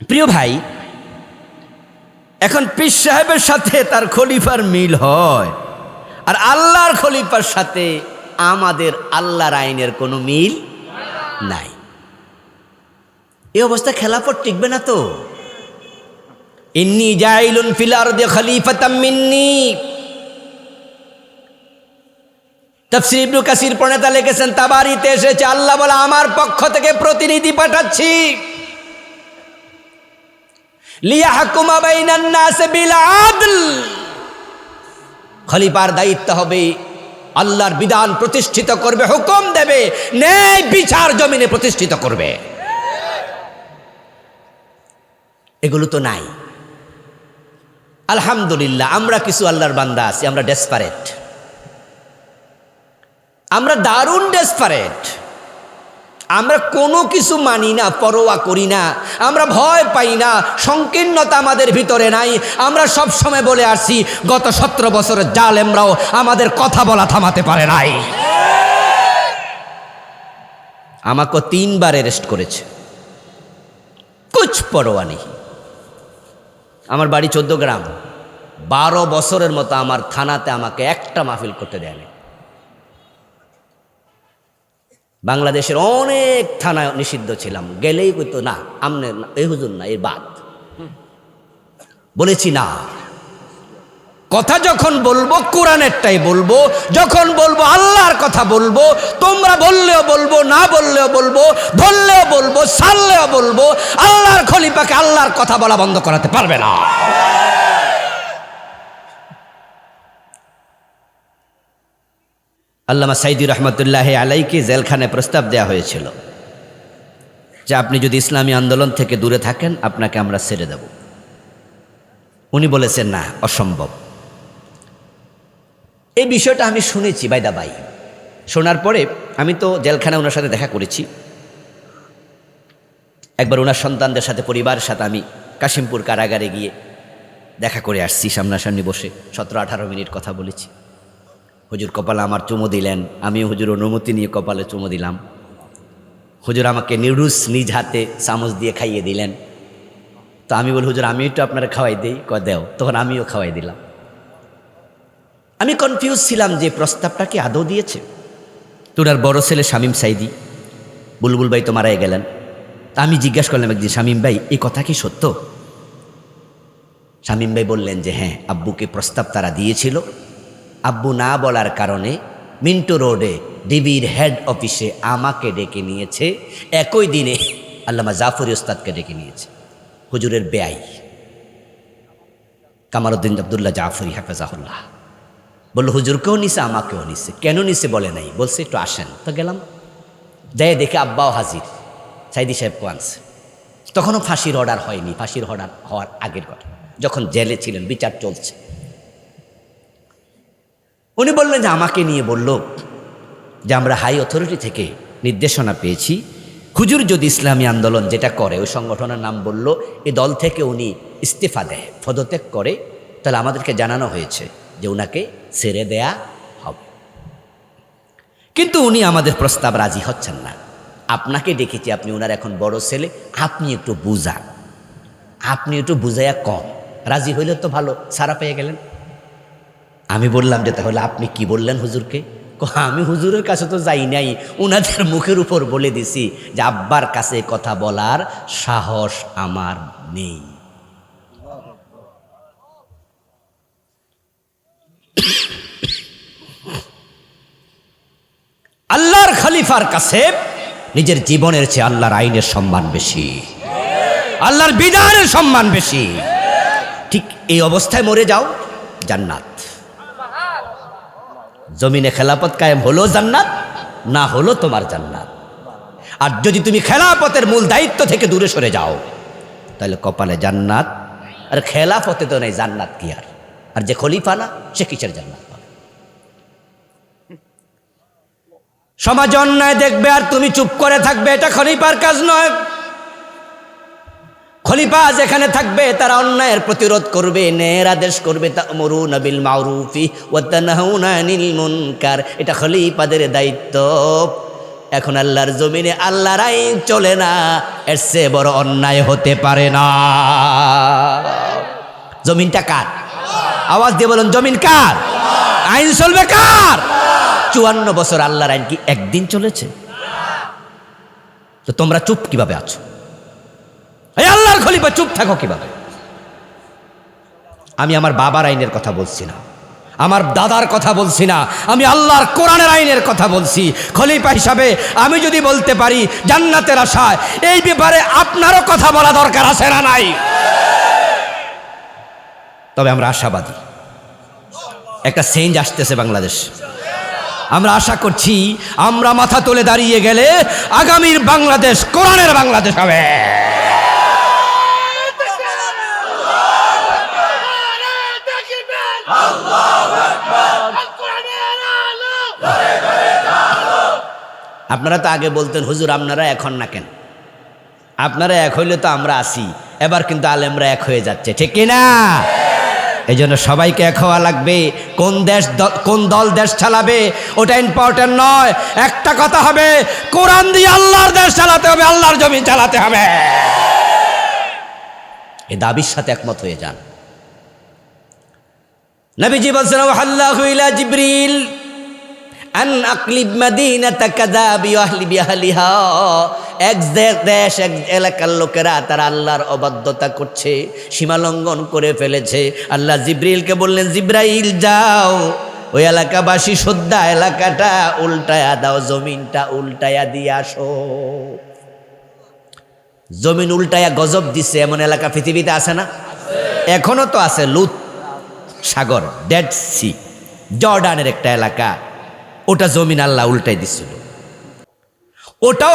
প্রিয় ভাই, এখন পীর সাহেবের সাথে তার খলিফার মিল হয়, আর আল্লাহর খলিফার সাথে আমাদের আল্লাহর আইনের কোনো মিল নাই। এই অবস্থা খেলাফত টিকবে না তো। ইন্নী জাইলুন ফিল আরদি খলিফাতাম মিন্নি, তাফসীর ইবনে কাসির প্রণেতা লিখেছেন, তাবারিতে এসেছে আল্লাহ বলে আমার পক্ষ থেকে প্রতিনিধি পাঠাচ্ছি, লিয়াহকুমা বাইনান নাস বিল আদল। খলিফার দায়িত্ব হবে আল্লাহর বিধান প্রতিষ্ঠিত করবে, হুকুম দেবে, ন্যায় বিচার জমিনে প্রতিষ্ঠিত করবে। এগুলো তো নাই। আলহামদুলিল্লাহ আমরা কিছু আল্লাহর বান্দা আছি, আমরা ডেসপারেট, আমরা দারুণ ডেসপারেট। আমরা কোনো কিছু মানি না, পরোয়া করি না, আমরা ভয় পাই না, সংকীর্ণতা আমাদের ভিতরে নাই। আমরা সব সময় বলে আসছি, গত 17 বছরের জালেমরাও আমাদের কথা বলা থামাতে পারে নাই। আমাকে 3 বার অ্যারেস্ট করেছে, কুছ পরোয়া নেই। আমার বাড়ি 14 গ্রাম, 12 বছরের মতো আমার থানাতে আমাকে একটা মাহফিল করতে দেয়নি। বাংলাদেশের অনেক থানায় নিষিদ্ধ ছিলাম, গেলেই কইতো না আমনে এই হুজুর না, এই বাদ। বলেছি না, কথা যখন বলবো কোরআনেরটাই বলবো, যখন বলবো আল্লাহর কথা বলবো। তোমরা বললেও বলবো, না বললেও বলবো, ধরলেও বলবো, ছাড়লেও বলবো। আল্লাহর খলিফাকে আল্লাহর কথা বলা বন্ধ করাতে পারবে না। আল্লামা সাইদি রহমতুল্লাহ আলাইকে জেলখানায় প্রস্তাব দেওয়া হয়েছিল যে আপনি যদি ইসলামী আন্দোলন থেকে দূরে থাকেন আপনাকে আমরা ছেড়ে দেব। উনি বলেছেন না, অসম্ভব। এই বিষয়টা আমি শুনেছি বাইদা বাই। শোনার পরে আমি তো জেলখানায় ওনার সাথে দেখা করেছি। একবার ওনার সন্তানদের সাথে, পরিবারের সাথে আমি কাশিমপুর কারাগারে গিয়ে দেখা করে আসছি, সামনাসামনি বসে 17-18 মিনিট কথা বলেছি। হুজুর কপালে আমার চুমো দিলেন, আমিও হুজুর অনুমতি নিয়ে কপালে চুমো দিলাম। হুজুর আমাকে নিউডলস নিজ হাতে চামচ দিয়ে খাইয়ে দিলেন। তো আমি বলি, হুজুর আমি একটু আপনারা খাওয়াই দিই। দেও। তখন আমিও খাওয়াই দিলাম। আমি কনফিউজ ছিলাম যে প্রস্তাবটা কি আদৌ দিয়েছে। তোর বড় ছেলে শামীম সাইদি, বুলবুল ভাই তো মারাই গেলেন। তা আমি জিজ্ঞাসা করলাম একদিন, শামীম ভাই এই কথা কি সত্য? শামীম ভাই বললেন যে হ্যাঁ, আব্বুকে প্রস্তাব তারা দিয়েছিল। আব্বু না বলার কারণে মিন্টু রোডে ডিবির হেড অফিসে আমাকে ডেকে নিয়েছে। একই দিনে আল্লামা জাফরি ওস্তাদকে ডেকে নিয়েছে, হুজুরের বেয়াই কামালউদ্দিন আব্দুল্লাহ জাফরি হাফেজাহুল্লাহ। বললো হুজুরকেও নিছে, আমাকেও নিছে। কেন নিছে বলে নাই, বলছে একটু আসেন। তো গেলাম, যাই দেখে আব্বাও হাজির, সাইদি সাহেবকে আনছে। তখনও ফাঁসির অর্ডার হয়নি, ফাঁসির অর্ডার হওয়ার আগের কথা, যখন জেলে ছিলেন, বিচার চলছে। উনি বললেন যে আমাকে নিয়ে বলল যে আমরা হাই অথরিটি থেকে নির্দেশনা পেয়েছি, হুজুর যদি ইসলামী আন্দোলন যেটা করে ওই সংগঠনের নাম বলল, এই দল থেকে উনি ইস্তেফা দেয়, পদত্যাগ করে, তাহলে আমাদেরকে জানানো হয়েছে যে উনাকে ছেড়ে দেয়া হবে। কিন্তু উনি আমাদের প্রস্তাব রাজি হচ্ছেন না। আপনাকে ডেকেছি, আপনি ওনার এখন বড় ছেলে, আপনি একটু বুঝান, আপনি একটু বুঝাইয়া কম, রাজি হইলে তো ভালো, সারা পেয়ে গেলেন। আমি বললাম যে তাহলে আপনি কি বললেন হুজুরকে? আমি হুজুরের কাছে তো যাই নাই, উনাদের মুখের উপর বলে দিছি যে আব্বার কাছে কথা বলার সাহস আমার নেই। আল্লাহর খলিফার কাছে নিজের জীবনের চেয়ে আল্লাহর আইনের সম্মান বেশি, আল্লাহর বিধানের সম্মান বেশি। ঠিক এই অবস্থায় মরে যাও, জান্নাত। জমিনে খেলাফত কায়েম হলো জান্নাত, না হলো তোমার জান্নাত। আর যদি তুমি খেলাফতের মূল দায়িত্ব থেকে দূরে সরে যাও, তাহলে কপালে জান্নাত, আর খেলাফতে তো নেই জান্নাত কি আর। আর যে খলিফা না, সে কিসের জান্নাত পাবে? সমাজ অন্যায় দেখবে আর তুমি চুপ করে থাকবে, এটা খলিফার কাজ নয়। খলিফা যেখানে থাকবে তারা অন্যায়ের প্রতিরোধ করবে, ন্যায়ের আদেশ করবে, তা'মুরুনা বিল মা'রুফি ওয়া তানহাউনা আনিল মুনকার, এটা খলিফাদের দায়িত্ব। এখন আল্লাহর জমিনে আল্লাহর আইন চলে না, এর চেয়ে বড় অন্যায় হতে পারে না। জমিনটা কার? আওয়াজ দিয়ে বলুন, জমিন কার? আইন চলবে কার? 54 বছর আল্লাহর আইন কি একদিন চলেছে? তো তোমরা চুপ কিভাবে আছো? এই আল্লাহর খলিফা চুপ থাকো কিভাবে? আমি আমার বাবার আইনের কথা বলছি না, আমার দাদার কথা বলছি না, আমি আল্লাহর কোরআনের আইনের কথা বলছি। খলিফা হিসাবে আমি যদি বলতে পারি জান্নাতের আশায়, এই ব্যাপারে আপনারও কথা বলা দরকার আছে না নাই? তবে আমরা আশাবাদী, একটা চেঞ্জ আসতেছে বাংলাদেশ। আমরা আশা করছি আমরা মাথা তুলে দাঁড়িয়ে গেলে আগামীর বাংলাদেশ কোরআনের বাংলাদেশ হবে। আপনারা তো আগে বলতেন হুজুর আপনারা এখন না কেন, আপনারা এক হইলে তো আমরা আসি, এবার কিন্তু আলেমরা এক হয়ে যাচ্ছে, ঠিক কিনা? এই জন্য সবাইকে এক হওয়া লাগবে। কোন দল দেশ চালাবে ওটা ইম্পর্টেন্ট নয়, একটা কথা হবে, কোরআন দিয়ে আল্লাহর দেশ চালাতে হবে, আল্লাহর জমিন চালাতে হবে। এই দাবির সাথে একমত হয়ে যান। নবীজি বলছেন, ওয়াহাল্লাহু ইলা জিবরিল আন আকলিব মাদিনাতা কাযা বিআহলি বিআহলিহা। এক দেশ এক এলাকার লোকেরা তারা আল্লাহর অবাধ্যতা করছে, সীমা লঙ্ঘন করে ফেলেছে। আল্লাহ জিবরিলকে বললেন, জিবরাইল যাও ওই এলাকাবাসী শুদ্ধা এলাকাটা উল্টায়া দাও, জমিনটা উল্টায়া দিয়ে আসো। জমিন উল্টায়া গজব দিছে এমন এলাকা পৃথিবীতে আছে না? এখনো তো আছে। লুত সাগর, ডেড সি, জর্ডানের একটা এলাকা, ওটা জমিন আল্লাহ উল্টাই দিছিল। ওটাও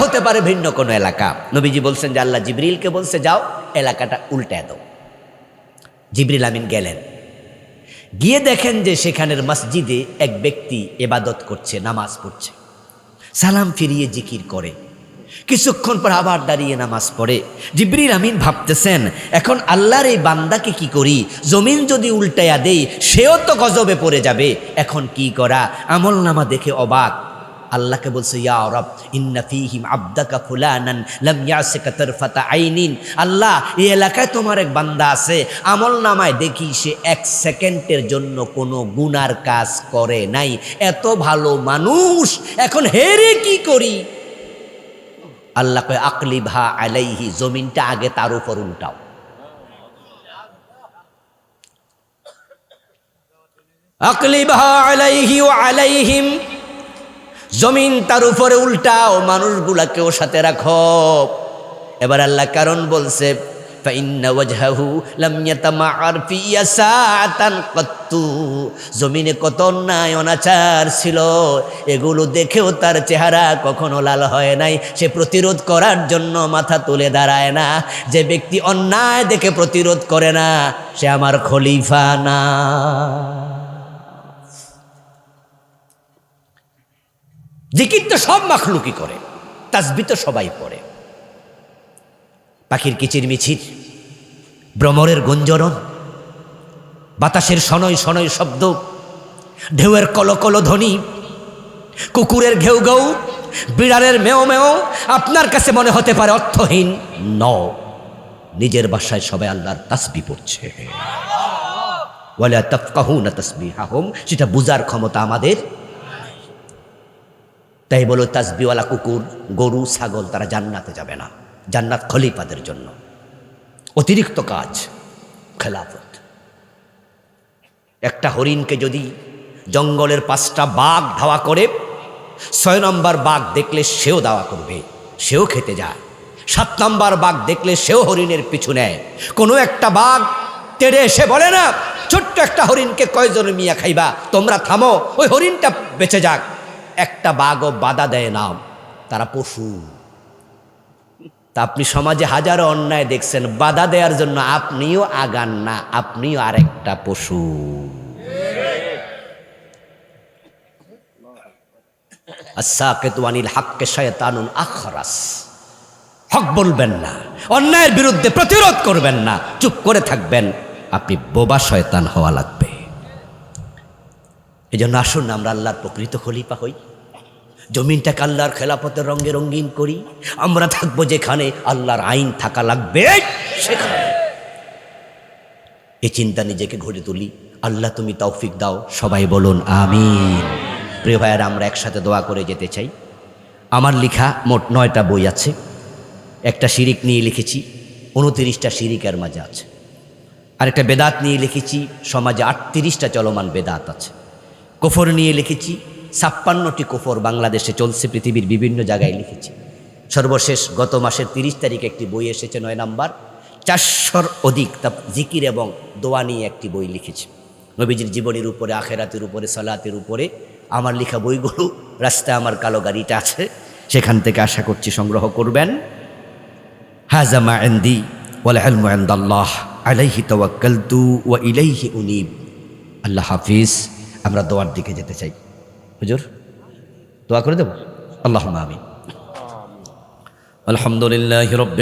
হতে পারে ভিন্ন কোনো এলাকা। নবীজি বলছেন যে আল্লাহ জিবরিলকে বলছে যাও এলাকাটা উল্টায় দাও। জিবরিল আমিন গেলেন, গিয়ে দেখেন যে সেখানের মসজিদে এক ব্যক্তি ইবাদত করছে, নামাজ পড়ছে, সালাম ফিরিয়ে জিকির করে, কিছুক্ষণ পর আবার দাঁড়িয়ে নামাজ পড়ে। জিবরিল আমিন ভাবতেছেন এখন আল্লাহর এই বান্দাকে কি করি, জমিন যদি উল্টায়া দেই সেও তো গজবে পড়ে যাবে, এখন কি করা? আমল নামা দেখে অবাক। আল্লাহকে বলছে, ইয়া রব ইন্না ফীহিম আবদাকা ফুলানান লাম ইয়াসিকা তারফাতা আইনিন। আল্লাহ এই এলাকায় তোমার এক বান্দা আছে, আমল নামায় দেখি সে 1 সেকেন্ডের জন্য কোনো গুনার কাজ করে নাই, এত ভালো মানুষ, এখন হেরে কি করি? আল্লাহ কয় আকলিবহা আলাইহি, জমিনটা আগে তার উপর উল্টাও। আকলিবহা আলাইহি ওয়া আলাইহিম, জমিন তার উপরে উল্টাও, মানুষগুলাকেও সাথে রাখো। এবার আল্লাহ কারণ বলছে, ফাইন্না ওয়াজহাহু লাম ইয়াতামাআর ফি ইয়াসাতান কাত্তু। জমিনে কত অন্যায় অনাচার ছিল, এগুলো দেখেও তার চেহারা কখনো লাল হয় নাই। সে প্রতিরোধ করার জন্য মাথা তুলে দাঁড়ায় না। যে ব্যক্তি অন্যায় দেখে প্রতিরোধ করে না, সে আমার খলিফা না। জিকির তো সব মাখলুকি করে, তাসবিহ তো সবাই পড়ে। পাখির কিচিরমিচির, ভ্রমরের গুঞ্জরণ, বাতাসের শনয় শনয় শব্দ, ঢেউয়ের কলকল ধ্বনি, কুকুরের ঘেউ ঘেউ, বিড়ালের মেও মেও আপনার কাছে মনে হতে পারে অর্থহীন। নিজের বাসায় সবাই আল্লাহর তাসবিহ পড়ছে। ওয়ালা তাফকাহুনা তাসবিহাহুম, সেটা বুঝার ক্ষমতা আমাদের। তাই বলো তাসবিহওয়ালা কুকুর, গরু, ছাগল তারা জান্নাতে যাবে না। জান্নাত খলিফাদের জন্য। অতিরিক্ত কাজ খেলাফত। একটা হরিণকে যদি জঙ্গলের 5টা বাঘ ধাওয়া করে, 6 নম্বর বাঘ দেখলে সেও দাওয়া করবে, সেও খেতে যায়। 7 নম্বর বাঘ দেখলে সেও হরিণের পিছু নেয়। কোনো একটা বাঘ তেড়ে এসে বলে না, ছোট্ট একটা হরিণকে কয়জন মিয়া খাইবা, তোমরা থামো, ওই হরিণটা বেঁচে যাক। একটা বাঘও বাধা দেয় না, তারা পশু। তা আপনি সমাজে হাজারো অন্যায় দেখছেন, বাধা দেওয়ার জন্য আপনিও আগান না, আপনিও আরেকটা পশু। আস-সাকিতু আনিল হাক্কি শায়তানুন আখরাস। হক বলবেন না, অন্যায়ের বিরুদ্ধে প্রতিরোধ করবেন না, চুপ করে থাকবেন, আপনি বোবা শয়তান হওয়া লাগবে। এই জন্য আসুন আমরা আল্লাহর প্রকৃত খলিফা হই। জমিনটাকে আল্লাহর খেলাফতের রঙে রঙিন করি। আমরা থাকবো যেখানে আল্লাহর আইন থাকা লাগবে সেখানে। এই চিন্তা নিজেকে গড়ে তুলি। আল্লাহ তুমি তৌফিক দাও, সবাই বলুন আমিন। প্রিয় ভাইয়েরা, আমরা একসাথে দোয়া করে যেতে চাই। আমার লেখা মোট 9টা বই আছে। একটা শিরিক নিয়ে লিখেছি, 29টা শিরিকের মাঝে আছে। আরেকটা বেদাত নিয়ে লিখেছি, সমাজে 38টা চলমান বেদাত আছে। কুফর নিয়ে লিখেছি, 56টি কুফর বাংলাদেশে চলছে, পৃথিবীর বিভিন্ন জায়গায় লিখেছি। সর্বশেষ গত মাসের 30 তারিখে একটি বই এসেছে 9 নাম্বার, 400-র অধিক জিকির এবং দোয়া নিয়ে একটি বই লিখেছি। নবীজির জীবনের উপরে, আখেরাতের উপরে, সালাতের উপরে আমার লেখা বইগুলো রাস্তায় আমার কালো গাড়িটা আছে, সেখান থেকে আশা করছি সংগ্রহ করবেন। হাযা মা ইনদি ওয়াল ইলমু ইনদাল্লাহ আলাইহি তাওয়াক্কালতু ওয়া ইলাইহি উনীব। আল্লাহ হাফিজ। আমরা দোয়ার দিকে যেতে চাই। হুজুর দোয়া করে দেব। আল্লাহুম্মা আমিন। আলহামদুলিল্লাহি রাব্বিল